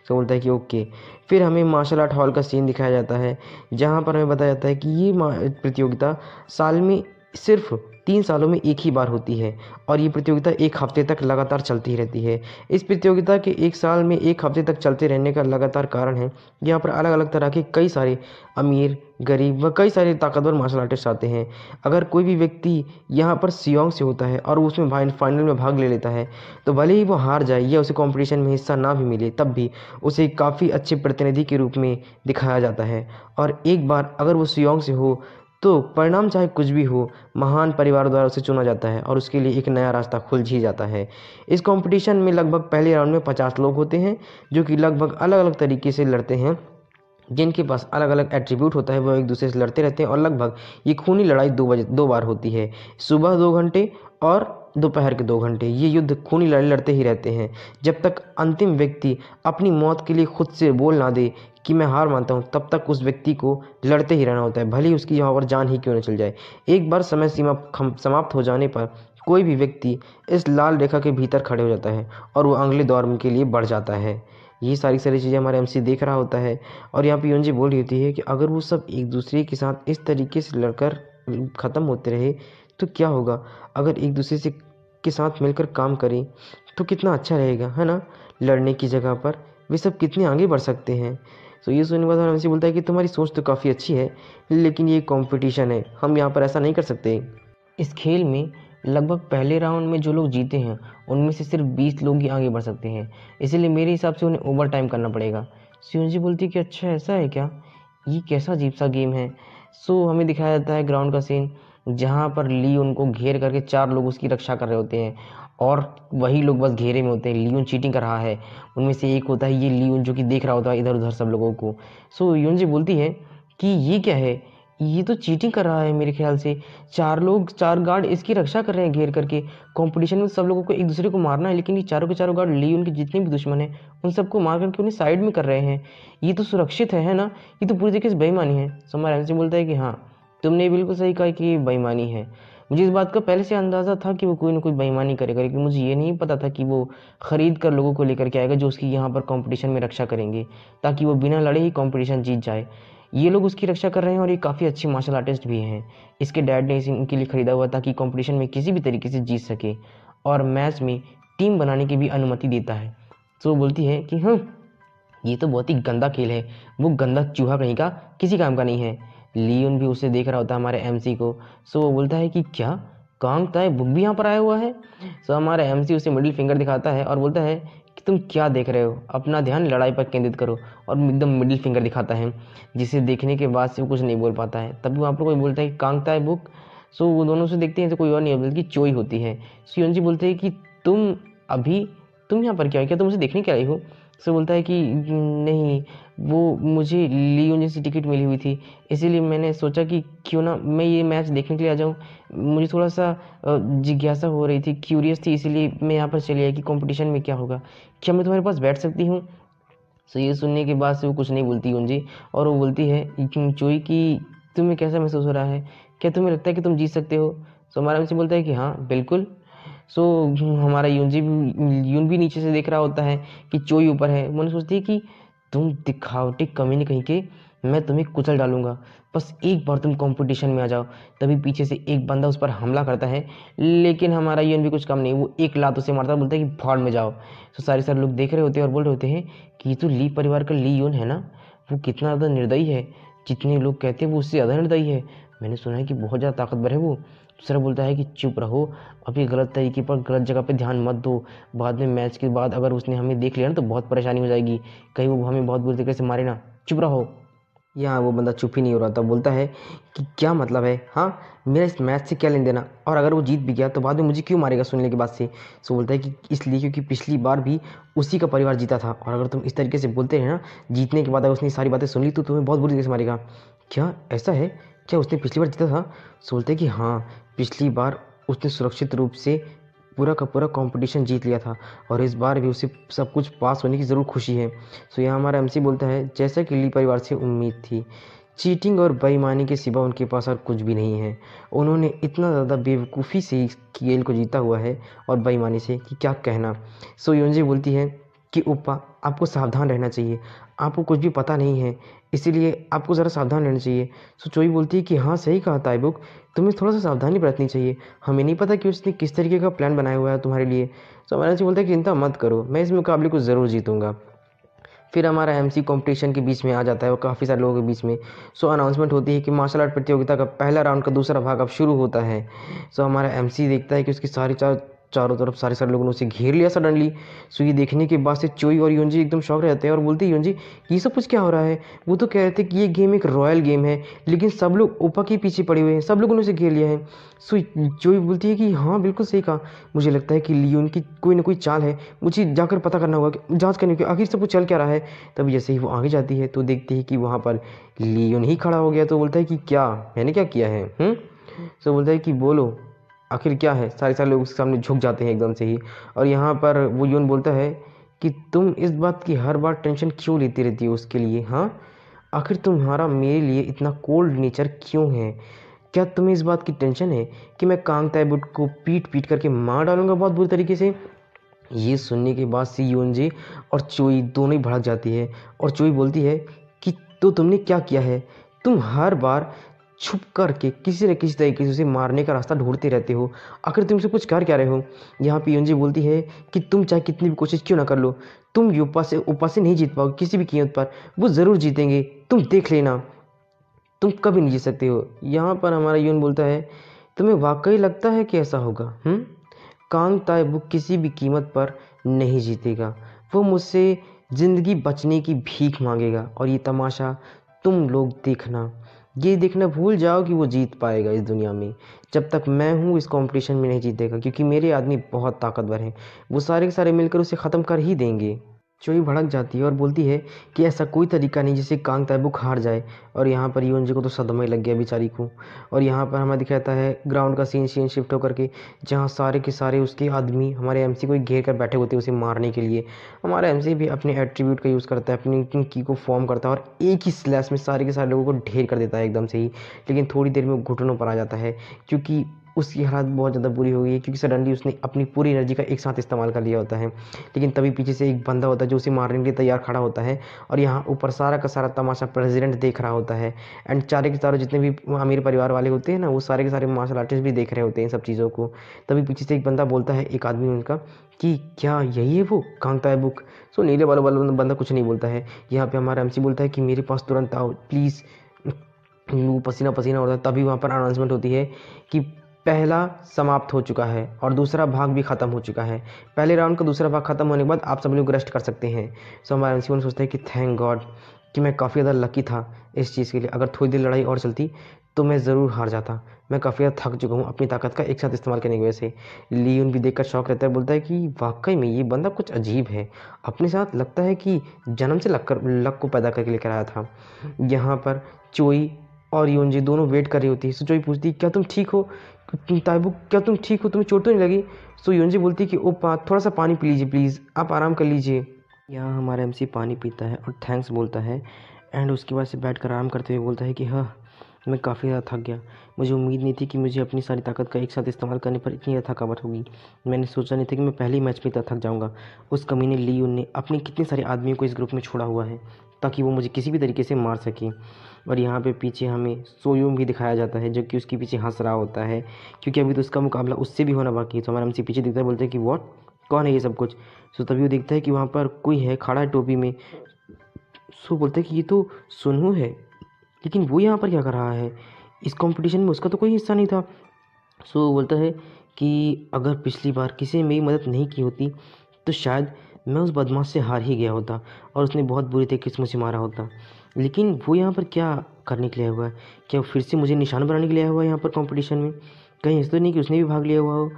तो बोलता है कि ओके। फिर हमें मार्शल आर्ट हॉल का सीन दिखाया जाता है, जहाँ पर हमें बताया जाता है कि ये प्रतियोगिता साल में सिर्फ 3 सालों में एक ही बार होती है और ये प्रतियोगिता एक हफ्ते तक लगातार चलती ही रहती है। इस प्रतियोगिता के एक साल में एक हफ्ते तक चलते रहने का लगातार कारण है, यहाँ पर अलग अलग तरह के कई सारे अमीर, गरीब व कई सारे ताकतवर मार्शल आर्टिस्ट आते हैं। अगर कोई भी व्यक्ति यहाँ पर सियोंग से होता है और उसमें फाइनल में भाग ले लेता है, तो भले ही वो हार जाए या उसे कंपटीशन में हिस्सा ना भी मिले, तब भी उसे काफ़ी अच्छे प्रतिनिधि के रूप में दिखाया जाता है। और एक बार अगर वो सियोंग से हो, तो परिणाम चाहे कुछ भी हो, महान परिवार द्वारा उसे चुना जाता है और उसके लिए एक नया रास्ता खुल ही जाता है। इस कंपटीशन में लगभग पहले राउंड में 50 लोग होते हैं, जो कि लगभग अलग अलग तरीके से लड़ते हैं, जिनके पास अलग अलग एट्रीब्यूट होता है। वो एक दूसरे से लड़ते रहते हैं और लगभग ये खूनी लड़ाई 2 बार होती है। सुबह 2 घंटे और दोपहर के 2 घंटे ये युद्ध खूनी लड़ाई लड़ते ही रहते हैं, जब तक अंतिम व्यक्ति अपनी मौत के लिए खुद से बोल ना दे कि मैं हार मानता हूँ, तब तक उस व्यक्ति को लड़ते ही रहना होता है, भले ही उसकी यहाँ पर जान ही क्यों न चल जाए। एक बार समय सीमा समाप्त हो जाने पर कोई भी व्यक्ति इस लाल रेखा के भीतर खड़े हो जाता है और वो अगले दौर के लिए बढ़ जाता है। ये सारी चीज़ें हमारे एमसी देख रहा होता है और यहाँ पे यूएनजी बोल रही होती है कि अगर वो सब एक दूसरे के साथ इस तरीके से लड़कर ख़त्म होते रहे तो क्या होगा। अगर एक दूसरे से के साथ मिलकर काम करें तो कितना अच्छा रहेगा, है ना? लड़ने की जगह पर वे सब कितने आगे बढ़ सकते हैं। तो ये सुनने के बाद एमसी बोलता है कि तुम्हारी सोच तो काफ़ी अच्छी है, लेकिन ये कंपटीशन है, हम यहाँ पर ऐसा नहीं कर सकते। इस खेल में लगभग पहले राउंड में जो लोग जीते हैं उनमें से सिर्फ 20 लोग ही आगे बढ़ सकते हैं, इसीलिए मेरे हिसाब से उन्हें ओवर टाइम करना पड़ेगा। सियोंजी बोलती है कि अच्छा ऐसा है क्या, ये कैसा अजीब सा गेम है। सो हमें दिखाया जाता है ग्राउंड का सीन, जहाँ पर ली उनको घेर करके 4 लोग उसकी रक्षा कर रहे होते हैं और वही लोग बस घेरे में होते हैं। लियोन चीटिंग कर रहा है, उनमें से एक होता है ये लियोन, जो कि देख रहा होता है इधर उधर सब लोगों को। सो यूनजी बोलती है कि ये क्या है, ये तो चीटिंग कर रहा है मेरे ख्याल से। 4 लोग, 4 गार्ड इसकी रक्षा कर रहे हैं घेर करके। कंपटीशन में सब लोगों को एक दूसरे को मारना है, लेकिन ये चारों के चारों गार्ड ली उनके जितने भी दुश्मन हैं उन सबको मार करके उन्हें साइड में कर रहे हैं। ये तो सुरक्षित है ना? ये तो पूरी तरीके से बेईमानी है। समार एमसी बोलता है कि हाँ, तुमने बिल्कुल सही कहा कि ये बेईमानी है। मुझे इस बात का पहले से अंदाज़ा था कि वो कोई ना कोई बेईमानी करेगा, लेकिन मुझे ये नहीं पता था कि वो ख़रीद कर लोगों को लेकर के आएगा जो उसकी यहाँ पर कंपटीशन में रक्षा करेंगे, ताकि वो बिना लड़े ही कंपटीशन जीत जाए। ये लोग उसकी रक्षा कर रहे हैं और ये काफ़ी अच्छे मार्शल आर्टिस्ट भी हैं। इसके डैड ने इसे इनके लिए ख़रीदा हुआ ताकि कंपटीशन में किसी भी तरीके से जीत सके और मैच में टीम बनाने की भी अनुमति देता है। तो वो बोलती है कि हाँ, ये तो बहुत ही गंदा खेल है, वो गंदा चूहा कहीं का किसी काम का नहीं है। लियोन भी उसे देख रहा होता है हमारे एमसी को। सो वो बोलता है कि क्या कांग ताए बुक भी यहाँ पर आया हुआ है। सो हमारा एमसी उसे मिडिल फिंगर दिखाता है और बोलता है कि तुम क्या देख रहे हो, अपना ध्यान लड़ाई पर केंद्रित करो, और एकदम मिडिल फिंगर दिखाता है, जिसे देखने के बाद से वो कुछ नहीं बोल पाता है। तभी वहाँ पर कोई बोलता है कि कांग ताए बुक। सो वो दोनों से देखते हैं तो कोई और नहीं बल्कि चोई होती है। सो योनजी बोलते हैं कि तुम यहाँ पर क्या तुम मुझे देखने क्या आई हो। सो बोलता है कि नहीं, वो मुझे लियोन जैसी टिकट मिली हुई थी, इसीलिए मैंने सोचा कि क्यों ना मैं ये मैच देखने के लिए आ जाऊँ। मुझे थोड़ा सा जिज्ञासा हो रही थी, क्यूरियस थी, इसीलिए मैं यहाँ पर चली आई कि कंपटीशन में क्या होगा, क्या मैं तुम्हारे पास बैठ सकती हूँ। सो ये सुनने के बाद से वो कुछ नहीं बोलती योंजी, और वो बोलती है चोई कि तुम्हें कैसा महसूस हो रहा है, क्या तुम्हें लगता है कि तुम जीत सकते हो। सो हमारा एमसी बोलता है कि हाँ बिल्कुल। सो हमारा यून भी नीचे से देख रहा होता है कि चोई ऊपर है। मन सोचती है कि तुम दिखावटी कमीने कहीं के, मैं तुम्हें कुचल डालूंगा, बस एक बार तुम कंपटीशन में आ जाओ। तभी पीछे से एक बंदा उस पर हमला करता है, लेकिन हमारा यून भी कुछ कम नहीं, वो एक लात उसे मारता है, बोलता है कि भाड़ में जाओ। तो सारे लोग देख रहे होते हैं और बोल रहे होते हैं कि ये तो ली परिवार का ली यून है ना, वो कितना ज़्यादा निर्दयी है, जितने लोग कहते हैं वो उससे ज़्यादा निर्दयी है, मैंने सुना है कि बहुत ज़्यादा ताकतवर है वो। दूसरा बोलता है कि चुप रहो, अभी गलत तरीके पर गलत जगह पे ध्यान मत दो, बाद में मैच के बाद अगर उसने हमें देख लिया ना तो बहुत परेशानी हो जाएगी, कहीं वो हमें बहुत बुरी तरीके से मारे ना, चुप रहो। यहाँ वो बंदा चुप ही नहीं हो रहा था, बोलता है कि क्या मतलब है, हाँ मेरा इस मैच से क्या लेन देना, और अगर वो जीत भी गया तो बाद में मुझे क्यों मारेगा सुनने के बाद से। सो बोलता है कि इसलिए क्योंकि पिछली बार भी उसी का परिवार जीता था, और अगर तुम इस तरीके से बोलते हैं ना जीतने के बाद अगर उसने सारी बातें सुन ली तो तुम्हें बहुत बुरी तरीके से मारेगा। क्या ऐसा है, क्या उसने पिछली बार जीता था। सो बोलते हैं कि हाँ, पिछली बार उसने सुरक्षित रूप से पूरा का पूरा कंपटीशन जीत लिया था, और इस बार भी उसे सब कुछ पास होने की ज़रूर खुशी है। सो यहाँ हमारा एमसी बोलता है जैसा कि ली परिवार से उम्मीद थी, चीटिंग और बेईमानी के सिवा उनके पास और कुछ भी नहीं है। उन्होंने इतना ज़्यादा बेवकूफ़ी से इस खेल को जीता हुआ है और बेईमानी से कि क्या कहना। सो योंजी बोलती है कि ओप्पा आपको सावधान रहना चाहिए, आपको कुछ भी पता नहीं है, इसीलिए आपको ज़रा सावधान रहना चाहिए। सो चोई बोलती है कि हाँ सही कहा ताइबुक, तुम्हें थोड़ा सा सावधानी बरतनी चाहिए, हमें नहीं पता कि उसने किस तरीके का प्लान बनाया हुआ है तुम्हारे लिए। सो हमारा एमसी बोलता है कि चिंता मत करो, मैं इस मुकाबले को ज़रूर जीतूंगा। फिर हमारा एमसी कंपटीशन के बीच में आ जाता है और काफ़ी सारे लोगों के बीच में। सो अनाउंसमेंट होती है कि मार्शल आर्ट प्रतियोगिता का पहला राउंड का दूसरा भाग अब शुरू होता है। सो हमारा एमसी देखता है कि उसकी चारों तरफ सारे लोगों ने उसे घेर लिया सडनली। सो ये देखने के बाद से चोई और योंजी एकदम शॉक रह जाते हैं और बोलते हैं योंजी ये सब कुछ क्या हो रहा है, वो तो कह रहे थे कि ये गेम एक रॉयल गेम है, लेकिन सब लोग ओपा के पीछे पड़े हुए हैं, सब लोगों ने उसे घेर लिया है। सो चोई बोलती है कि हाँ बिल्कुल सही कहा, मुझे लगता है कि लियोन की कोई ना कोई चाल है, मुझे जाकर पता करना होगा, जांच करने की आखिर सब कुछ चल क्या रहा है। तब जैसे ही वो आगे जाती है तो देखती है कि वहाँ पर लियोन ही खड़ा हो गया। तो बोलता है कि क्या मैंने क्या किया है। सो बोलता है कि बोलो आखिर क्या है। सारे लोग उसके सामने झुक जाते हैं एकदम से ही, और यहाँ पर वो योन बोलता है कि तुम इस बात की हर बार टेंशन क्यों लेती रहती हो उसके लिए, हाँ आखिर तुम्हारा मेरे लिए इतना कोल्ड नेचर क्यों है, क्या तुम्हें इस बात की टेंशन है कि मैं कांग ताइबुट को पीट पीट करके मार डालूंगा बहुत बुरी तरीके से। ये सुनने के बाद सी योनजे और चोई दोनों ही भड़क जाती है, और चोई बोलती है कि तो तुमने क्या किया है, तुम हर बार छुप करके किसी न किसी तरीके से उसे मारने का रास्ता ढूंढते रहते हो, आखिर तुम सब कुछ कर क्या रहे हो। यहाँ पे योनजी बोलती है कि तुम चाहे कितनी भी कोशिश क्यों ना कर लो, तुम ऊपर से नहीं जीत पाओगे किसी भी कीमत पर, वो ज़रूर जीतेंगे, तुम देख लेना, तुम कभी नहीं जीत सकते हो। यहाँ पर हमारा यून बोलता है तुम्हें वाकई लगता है कि ऐसा होगा। कांग ताइबुक किसी भी कीमत पर नहीं जीतेगा, वो मुझसे ज़िंदगी बचने की भीख मांगेगा, और ये तमाशा तुम लोग देखना, ये देखना भूल जाओ कि वो जीत पाएगा इस दुनिया में, जब तक मैं हूँ इस कंपटीशन में नहीं जीतेगा, क्योंकि मेरे आदमी बहुत ताकतवर हैं, वो सारे के सारे मिलकर उसे ख़त्म कर ही देंगे। चोई भड़क जाती है और बोलती है कि ऐसा कोई तरीका नहीं जिससे कांग ताइबुक हार जाए, और यहाँ पर योनजी को तो सदमा ही लग गया बेचारी को। और यहाँ पर हमें दिखाता है ग्राउंड का सीन शिफ्ट होकर के, जहाँ सारे के सारे उसके आदमी हमारे एमसी को घेर कर बैठे होते हैं उसे मारने के लिए। हमारा एमसी भी अपने एट्रीब्यूट का यूज़ करता है, अपनी की को फॉर्म करता है, और एक ही स्लैश में सारे के सारे लोगों को ढेर कर देता है एकदम से ही। लेकिन थोड़ी देर में वो घुटनों पर आ जाता है, क्योंकि उसकी हालत बहुत ज़्यादा बुरी हो गई है, क्योंकि सडनली उसने अपनी पूरी एनर्जी का एक साथ इस्तेमाल कर लिया होता है। लेकिन तभी पीछे से एक बंदा होता है जो उसे मारने के लिए तैयार खड़ा होता है, और यहाँ ऊपर सारा का सारा तमाशा प्रेसिडेंट देख रहा होता है। एंड चारे के चारों जितने भी अमीर परिवार वाले होते हैं ना, वो सारे के सारे मार्शल आर्टिस्ट भी देख रहे होते हैं सब चीज़ों को। तभी पीछे से एक बंदा बोलता है, एक आदमी उनका, कि क्या यही है वो कांग ताई बुक। सो नीले वाला वाला बंदा कुछ नहीं बोलता है। यहाँ पे हमारा एमसी बोलता है कि मेरे पास तुरंत आओ प्लीज़। वो पसीना पसीना होता है। तभी वहाँ पर अनाउंसमेंट होती है कि पहला समाप्त हो चुका है और दूसरा भाग भी ख़त्म हो चुका है। पहले राउंड का दूसरा भाग ख़त्म होने के बाद आप सब लोग रेस्ट कर सकते हैं। सो हमारा एमसी सोचता है कि थैंक गॉड कि मैं काफ़ी ज़्यादा लकी था इस चीज़ के लिए। अगर थोड़ी देर लड़ाई और चलती तो मैं ज़रूर हार जाता। मैं काफ़ी ज़्यादा थक चुका हूँ अपनी ताकत का एक साथ इस्तेमाल करने की वजह से। लियोन भी देखकर शौक रहता है, बोलता है कि वाकई में ये बंदा कुछ अजीब है। अपने साथ लगता है कि जन्म से लक को पैदा करके लेकर आया था। यहाँ पर चोई और योनजी दोनों वेट कर रही होती है। सो चोई पूछती, क्या तुम ठीक हो ताइबू, क्या तुम ठीक हो, तुम्हें चोट तो नहीं लगी। सो योनजी बोलती कि ओ थोड़ा सा पानी पी लीजिए प्लीज़, आप आराम कर लीजिए। यहाँ हमारा एमसी पानी पीता है और थैंक्स बोलता है। एंड उसके बाद से बैठकर आराम करते हुए बोलता है कि हाँ, मैं काफ़ी ज़्यादा थक गया। मुझे उम्मीद नहीं थी कि मुझे अपनी सारी ताकत का एक साथ इस्तेमाल करने पर इतनी ज़्यादा थकावट होगी। मैंने सोचा नहीं था कि मैं पहले ही मैच में इतना थक जाऊँगा। उस कमीने लियोन ने अपने कितने सारे आदमियों को इस ग्रुप में छोड़ा हुआ है ताकि वो मुझे किसी भी तरीके से मार सके। और यहाँ पे पीछे हमें सोयोम भी दिखाया जाता है, जो कि उसके पीछे हंस रहा होता है, क्योंकि अभी तो उसका मुकाबला उससे भी होना बाकी है। तो हमारा हमसे पीछे दिखता है, बोलते हैं कि व्हाट, कौन है ये सब कुछ। सो तभी वो देखता है कि वहाँ पर कोई है खड़ा है टोपी में। सो बोलता है कि ये तो सुनहू है, लेकिन वो यहाँ पर क्या कर रहा है, इस कंपटीशन में उसका तो कोई हिस्सा नहीं था। सो वो बोलता है कि अगर पिछली बार किसी ने मेरी मदद नहीं की होती तो शायद मैं उस बदमाश से हार ही गया होता और उसने बहुत बुरी तरीके से मुझे मारा होता। लेकिन वो यहाँ पर क्या करने के लिए आया हुआ है, क्या वो फिर से मुझे निशाना बनाने के लिए आया हुआ है यहाँ पर कंपटीशन में। कहीं ऐसा तो नहीं कि उसने भी भाग लिया हुआ हो।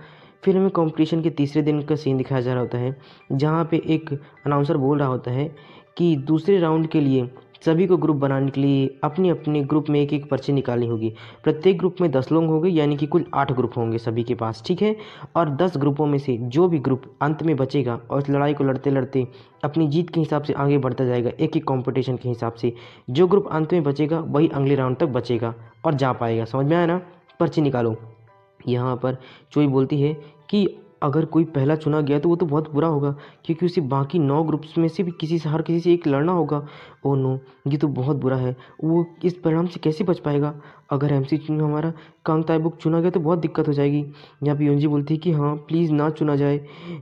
फिर हमें कंपटीशन के तीसरे दिन का सीन दिखाया जा रहा होता है, जहाँ पे एक अनाउंसर बोल रहा होता है कि दूसरे राउंड के लिए सभी को ग्रुप बनाने के लिए अपनी अपने ग्रुप में एक एक पर्ची निकालनी होगी। प्रत्येक ग्रुप में 10 लोग होंगे, यानी कि कुल 8 ग्रुप होंगे सभी के पास, ठीक है। और 10 ग्रुपों में से जो भी ग्रुप अंत में बचेगा और इस लड़ाई को लड़ते लड़ते अपनी जीत के हिसाब से आगे बढ़ता जाएगा, एक एक कॉम्पिटिशन के हिसाब से, जो ग्रुप अंत में बचेगा वही अगले राउंड तक बचेगा और जा पाएगा। समझ में आया ना, पर्ची निकालो। यहाँ पर चोई बोलती है कि अगर कोई पहला चुना गया तो वो तो बहुत बुरा होगा, क्योंकि उसे बाकी 9 ग्रुप्स में से भी किसी से हर किसी से एक लड़ना होगा। ओह नो, ये तो बहुत बुरा है। वो इस परिणाम से कैसे बच पाएगा। अगर एमसी हमारा कांग ताइबुक चुना गया तो बहुत दिक्कत हो जाएगी। यहाँ पे योंजी बोलती है कि हाँ प्लीज़ ना चुना जाए,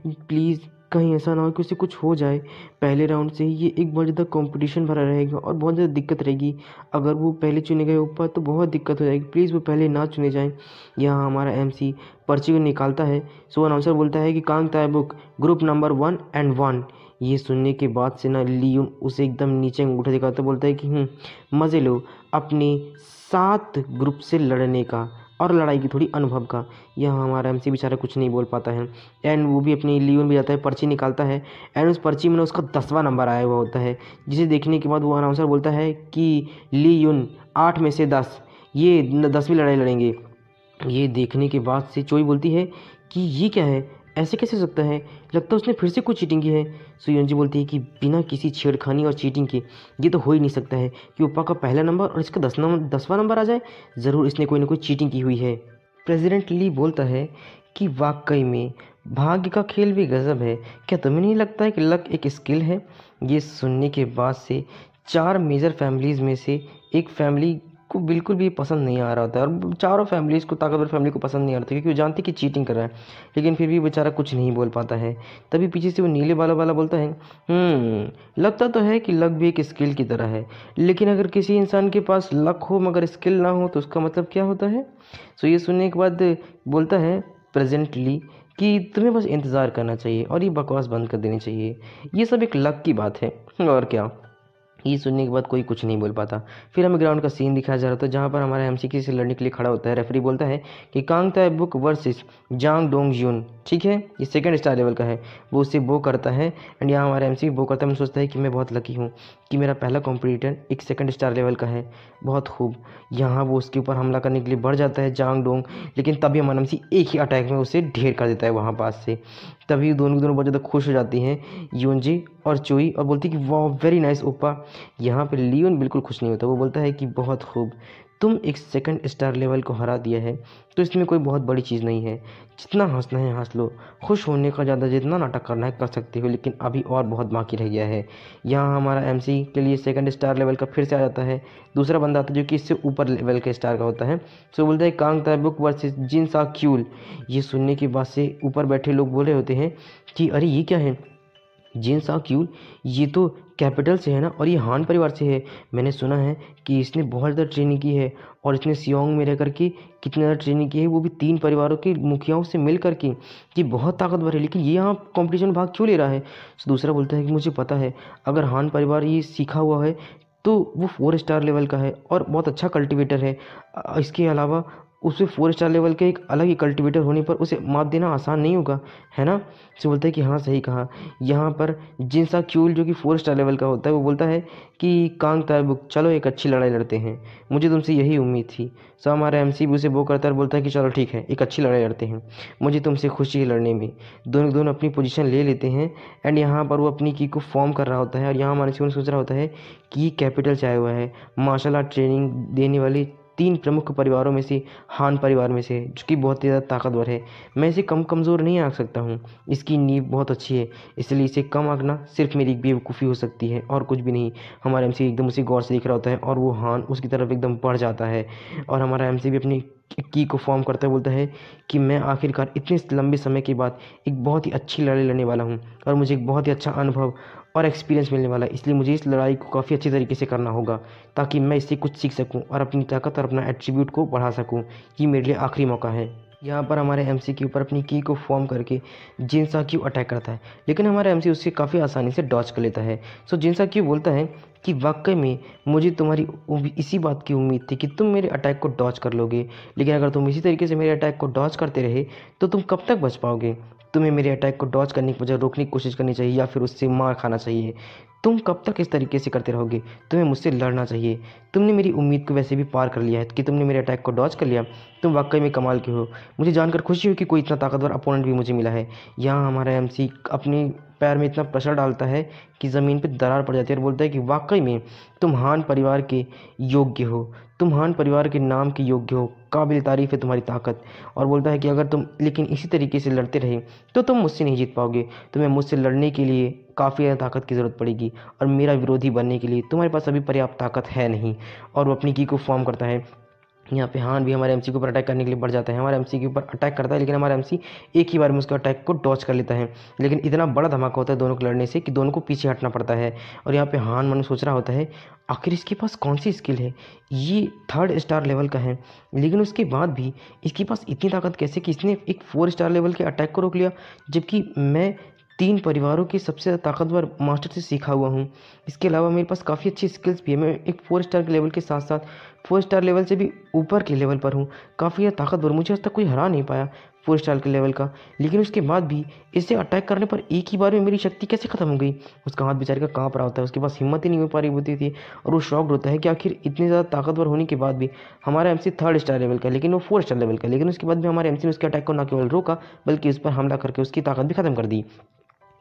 प्लीज़ कहीं ऐसा ना हो कि उसे कुछ हो जाए। पहले राउंड से ही ये एक बहुत ज़्यादा कंपटीशन भरा रहेगा और बहुत ज़्यादा दिक्कत रहेगी। अगर वो पहले चुने गए ऊपर तो बहुत दिक्कत हो जाएगी, प्लीज़ वो पहले ना चुने जाएँ। यहाँ हमारा एमसी पर्ची को निकालता है। सो अनाउंसर बोलता है कि कांग ताइबुक ग्रुप नंबर 1 and 1। ये सुनने के बाद से ना लियोन उसे एकदम नीचे अंगूठा दिखाता बोलता है कि मज़े लो अपने 7 ग्रुप से लड़ने का और लड़ाई की थोड़ी अनुभव का। यहाँ हमारा एमसी बेचारा कुछ नहीं बोल पाता है। एंड वो भी अपनी लियोन भी जाता है, पर्ची निकालता है। एंड उस पर्ची में उसका 10वां नंबर आया हुआ होता है, जिसे देखने के बाद वो अनाउंसर बोलता है कि लियोन 8 में से 10, ये 10वीं लड़ाई लड़ेंगे। ये देखने के बाद से चोई बोलती है कि ये क्या है, ऐसे कैसे हो सकता है, लगता है उसने फिर से कुछ चीटिंग की है। सो योंजी बोलती है कि बिना किसी छेड़खानी और चीटिंग के ये तो हो ही नहीं सकता है कि ओप्पा का पहला नंबर और इसका 10वां नंबर आ जाए। ज़रूर इसने कोई ना कोई चीटिंग की हुई है। प्रेसिडेंट ली बोलता है कि वाकई में भाग्य का खेल भी गजब है, क्या तुम्हें नहीं लगता है कि लक एक स्किल है। ये सुनने के बाद से 4 मेजर फैमिलीज़ में से एक फैमिली को बिल्कुल भी पसंद नहीं आ रहा होता है, और चारों फैमिलीज़ को, ताकतवर फैमिली को पसंद नहीं आ रहा था, क्योंकि वो जानती कि चीटिंग कर रहा है। लेकिन फिर भी बेचारा कुछ नहीं बोल पाता है। तभी पीछे से वो नीले बालों वाला बोलता है, लगता तो है कि लक भी एक स्किल की तरह है, लेकिन अगर किसी इंसान के पास लक हो मगर स्किल ना हो तो उसका मतलब क्या होता है। सो ये सुनने के बाद बोलता है प्रेजेंटली कि तुम्हें बस इंतज़ार करना चाहिए और ये बकवास बंद कर देनी चाहिए, ये सब एक लक की बात है और क्या। ये सुनने के बाद कोई कुछ नहीं बोल पाता। फिर हमें ग्राउंड का सीन दिखाया जा रहा था, जहाँ पर हमारा एमसी किसी से लड़ने के लिए खड़ा होता है। रेफरी बोलता है कि कांग ताइबुक वर्सेस जांग डोंग यून, ठीक है, ये 2nd स्टार लेवल का है। वो उससे बो करता है एंड यहाँ हमारा एमसी बो करता है। मैं सोचता है कि मैं बहुत लकी हूँ कि मेरा पहला कॉम्पिटिटर एक 2nd स्टार लेवल का है, बहुत खूब। यहाँ वो उसके ऊपर हमला करने के लिए बढ़ जाता है जांग डोंग, लेकिन तभी हमारा एमसी एक ही अटैक में उसे ढेर कर देता है वहाँ पास से। तभी दोनों बहुत ज़्यादा खुश हो जाती हैं योंजी और चोई, और बोलती कि वाह वेरी नाइस ओप्पा। यहाँ पे लियोन बिल्कुल खुश नहीं होता, वो बोलता है कि बहुत खूब, तुम एक सेकंड स्टार लेवल को हरा दिया है तो इसमें कोई बहुत बड़ी चीज़ नहीं है। जितना हंसना है हंस लो, खुश होने का ज़्यादा जितना नाटक करना है कर सकते हो, लेकिन अभी और बहुत बाकी रह गया है। यहाँ हमारा एमसी के लिए सेकंड स्टार लेवल का फिर से आ जाता है। दूसरा बंदा आता है जो कि इससे ऊपर लेवल के स्टार का होता है। सो बोलता है कांग ताइबुक वर्सेस जिन सा क्यूल। ये सुनने के बाद से ऊपर बैठे लोग बोले होते हैं कि अरे ये क्या है, जिन सा क्यूल, ये तो कैपिटल से है ना, और ये हान परिवार से है। मैंने सुना है कि इसने बहुत ज़्यादा ट्रेनिंग की है और इसने सियोंग में रह करके कितनी ज़्यादा ट्रेनिंग की है, वो भी 3 परिवारों के मुखियाओं से मिल करके। ये बहुत ताकतवर है, लेकिन ये यहाँ कॉम्पिटिशन में भाग क्यों ले रहा है। तो दूसरा बोलता है कि मुझे पता है, अगर हान परिवार ये सीखा हुआ है तो वो 4 स्टार लेवल का है और बहुत अच्छा कल्टिवेटर है। इसके अलावा उसे 4 स्टार लेवल के एक अलग ही कल्टिवेटर होने पर उसे मात देना आसान नहीं होगा, है ना। से बोलता है कि हाँ सही कहा। यहाँ पर जिनसा क्यूल जो कि 4 स्टार लेवल का होता है वो बोलता है कि कांग ताइबुक चलो एक अच्छी लड़ाई लड़ते हैं, मुझे तुमसे यही उम्मीद थी। सो हमारा एमसी भी उसे वो करता है और बोलता है कि चलो ठीक है एक अच्छी लड़ाई लड़ते हैं, मुझे तुमसे खुशी है लड़ने में। दोनों दोनों अपनी पोजीशन ले लेते हैं एंड यहाँ पर वो अपनी की को फॉर्म कर रहा होता है और यहाँ हमारे सोच रहा होता है कि कैपिटल चाहे हुआ है मार्शल आर्ट ट्रेनिंग देने वाली 3 प्रमुख परिवारों में से हान परिवार में से, जो कि बहुत ही ज़्यादा ताकतवर है। मैं इसे कमज़ोर नहीं आंक सकता हूँ, इसकी नींव बहुत अच्छी है, इसलिए इसे कम आंकना सिर्फ मेरी बेवकूफ़ी हो सकती है और कुछ भी नहीं। हमारा एमसी एकदम उसे गौर से देख रहा होता है और वो हान उसकी तरफ एकदम बढ़ जाता है और हमारा एमसी भी अपनी की को फॉर्म करता है, बोलता है कि मैं आखिरकार इतने लंबे समय के बाद एक बहुत ही अच्छी लड़ाई लड़ने वाला हूँ और मुझे एक बहुत ही अच्छा अनुभव और एक्सपीरियंस मिलने वाला है, इसलिए मुझे इस लड़ाई को काफ़ी अच्छी तरीके से करना होगा ताकि मैं इससे कुछ सीख सकूं और अपनी ताकत और अपना एट्रीब्यूट को बढ़ा सकूं। ये मेरे लिए आखिरी मौका है। यहाँ पर हमारे एमसी के ऊपर अपनी की को फॉर्म करके जिनसा क्यू अटैक करता है, लेकिन हमारा एमसी उससे काफ़ी आसानी से डॉज कर लेता है। सो जिनसा क्यू बोलता है कि वाकई में मुझे तुम्हारी इसी बात की उम्मीद थी कि तुम मेरे अटैक को डॉज कर लोगे, लेकिन अगर तुम इसी तरीके से मेरे अटैक को डॉज करते रहे तो तुम कब तक बच पाओगे। तुम्हें मेरे अटैक को डॉज करने की बजाय रोकने की कोशिश करनी चाहिए या फिर उससे मार खाना चाहिए। तुम कब तक इस तरीके से करते रहोगे, तुम्हें मुझसे लड़ना चाहिए। तुमने मेरी उम्मीद को वैसे भी पार कर लिया है कि तुमने मेरे अटैक को डॉज कर लिया, तुम वाकई में कमाल के हो। मुझे जानकर खुशी हुई कि कोई इतना ताकतवर अपोनेंट भी मुझे मिला है। यहाँ हमारा एमसी अपने पैर में इतना प्रेशर डालता है कि ज़मीन पे दरार पड़ जाती है और बोलता है कि वाकई में तुम हान परिवार के योग्य हो, तुम हान परिवार के नाम के योग्य हो, काबिल तारीफ़ है तुम्हारी ताकत। और बोलता है कि अगर तुम लेकिन इसी तरीके से लड़ते रहे तो तुम मुझसे नहीं जीत पाओगे, तुम्हें मुझसे लड़ने के लिए काफ़ी ज़्यादा ताकत की ज़रूरत पड़ेगी और मेरा विरोधी बनने के लिए तुम्हारे पास अभी पर्याप्त ताकत है नहीं। और वो अपनी की को फॉर्म करता है। यहाँ पे हान भी हमारे एमसी के ऊपर अटैक करने के लिए बढ़ जाता है, हमारे एमसी के ऊपर अटैक करता है, लेकिन हमारा एमसी एक ही बार में उसके अटैक को डॉच कर लेता है। लेकिन इतना बड़ा धमाका होता है दोनों को लड़ने से कि दोनों को पीछे हटना पड़ता है। और यहाँ पे हान मन सोच रहा होता है आखिर इसके पास कौन सी स्किल है, ये 3rd स्टार लेवल का है, लेकिन उसके बाद भी इसके पास इतनी ताकत कैसे कि इसने एक 4 स्टार लेवल के अटैक को रोक लिया, जबकि मैं 3 परिवारों के सबसे ताकतवर मास्टर से सीखा हुआ हूँ। इसके अलावा मेरे पास काफ़ी अच्छी स्किल्स भी है, मैं एक 4 स्टार के लेवल के साथ साथ 4 स्टार लेवल से भी ऊपर के लेवल पर हूँ, काफ़ी ज़्यादा ताकतवर, मुझे आज तक कोई हरा नहीं पाया 4 स्टार के लेवल का। लेकिन उसके बाद भी इसे अटैक करने पर एक ही बार में मेरी शक्ति कैसे ख़त्म हो गई। उसका हाथ बेचारे का काँप रहा होता है, उसके पास हिम्मत ही नहीं हो पा रही होती थी और वो शॉक्ड होता है कि आखिर इतने ज़्यादा ताकतवर होने के बाद भी हमारा एमसी 3rd स्टार लेवल का, लेकिन वो 4 स्टार लेवल का, लेकिन उसके बाद भी हमारे एमसी ने उसके अटैक को न केवल रोका बल्कि उस पर हमला करके उसकी ताकत भी ख़त्म कर दी।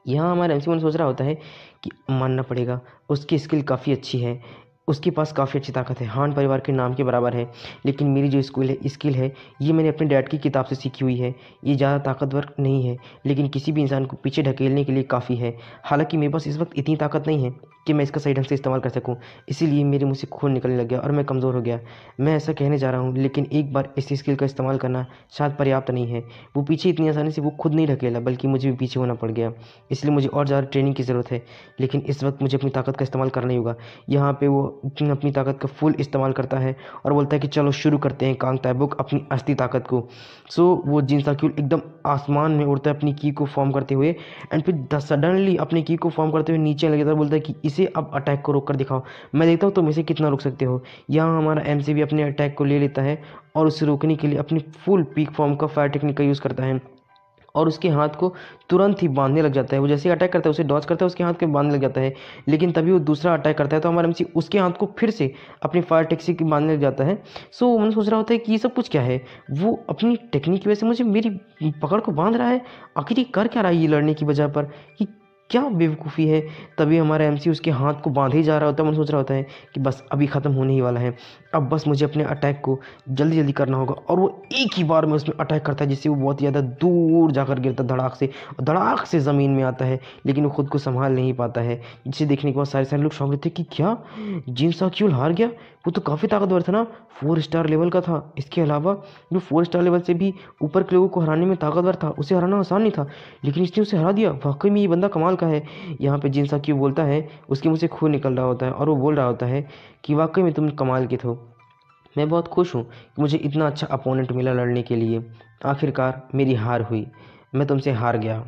यहाँ हमारा एमसी मन सोच रहा होता है कि मानना पड़ेगा उसकी स्किल काफ़ी अच्छी है, उसके पास काफ़ी अच्छी ताकत है, हान परिवार के नाम के बराबर है, लेकिन मेरी जो स्किल है ये मैंने अपने डैड की किताब से सीखी हुई है। ये ज़्यादा ताकतवर नहीं है, लेकिन किसी भी इंसान को पीछे ढकेलने के लिए काफ़ी है। हालांकि मेरे पास इस वक्त इतनी ताकत नहीं है कि मैं इसका सही ढंग से इस्तेमाल कर सकूं, इसीलिए मेरे मुँह से खून निकलने लग गया और मैं कमज़ोर हो गया। मैं ऐसा कहने जा रहा हूँ, लेकिन एक बार इस स्किल का इस्तेमाल करना शायद पर्याप्त नहीं है। वो पीछे इतनी आसानी से वो खुद नहीं ढकेला बल्कि मुझे भी पीछे होना पड़ गया, इसलिए मुझे और ज़्यादा ट्रेनिंग की ज़रूरत है, लेकिन इस वक्त मुझे अपनी ताकत का इस्तेमाल करना ही होगा। यहाँ पे वो अपनी ताकत का फुल इस्तेमाल करता है और बोलता है कि चलो शुरू करते हैं कांग ताइबुक अपनी असली ताकत को। सो वो जिनसा क्यूल एकदम आसमान में उड़ता है अपनी की को फॉर्म करते हुए एंड फिर सडनली अपनी की को फॉर्म करते हुए नीचे लगे, बोलता है कि इसे अब अटैक को रोक कर दिखाओ, मैं देखता हूँ तुम इसे कितना रोक सकते हो। यहाँ हमारा एमसी भी अपने अटैक को ले लेता है और उसे रोकने के लिए अपनी फुल पीक फॉर्म का फायर टेक्निक का यूज़ करता है और उसके हाथ को तुरंत ही बांधने लग जाता है। वो जैसे ही अटैक करता है उसे डॉज करता है, उसके हाथ को बांधने लग जाता है, लेकिन तभी वो दूसरा अटैक करता है तो हमारा एमसी उसके हाथ को फिर से अपनी फायर टेक्सी की बांधने लग जाता है। सो मैंने सोच रहा होता है कि ये सब कुछ क्या है, वो अपनी टेक्निक की वजह से मुझे मेरी पकड़ को बांध रहा है, आखिर ये कर क्या रहा है ये लड़ने की वजह पर, कि क्या बेवकूफ़ी है। तभी हमारा एमसी उसके हाथ को बांधे ही जा रहा होता है। मन सोच रहा होता है कि बस अभी ख़त्म होने ही वाला है, अब बस मुझे अपने अटैक को जल्दी जल्दी करना होगा। और वो एक ही बार में उसमें अटैक करता है, जिससे वो बहुत ही ज़्यादा दूर जाकर गिरता है धड़ाक से, और धड़ाक से ज़मीन में आता है, लेकिन वो खुद को संभाल नहीं पाता है। जिसे देखने के बाद सारे सारे लोग शौक लेते हैं कि क्या जिन साक्यूल हार गया, वो तो काफ़ी ताकतवर था ना, 4 स्टार लेवल का था। इसके अलावा जो 4 स्टार लेवल से भी ऊपर के लोगों को हराने में ताकतवर था, उसे हराना आसान नहीं था, लेकिन इसने उसे हरा दिया। वाकई में ये बंदा कमाल का है। यहाँ पे जिन साक्यू बोलता है, उसके मुँह से खून निकल रहा होता है, और वो बोल रहा होता है कि वाकई में तुम कमाल के थे। मैं बहुत खुश हूँ कि मुझे इतना अच्छा अपोनेंट मिला लड़ने के लिए। आखिरकार मेरी हार हुई, मैं तुमसे हार गया।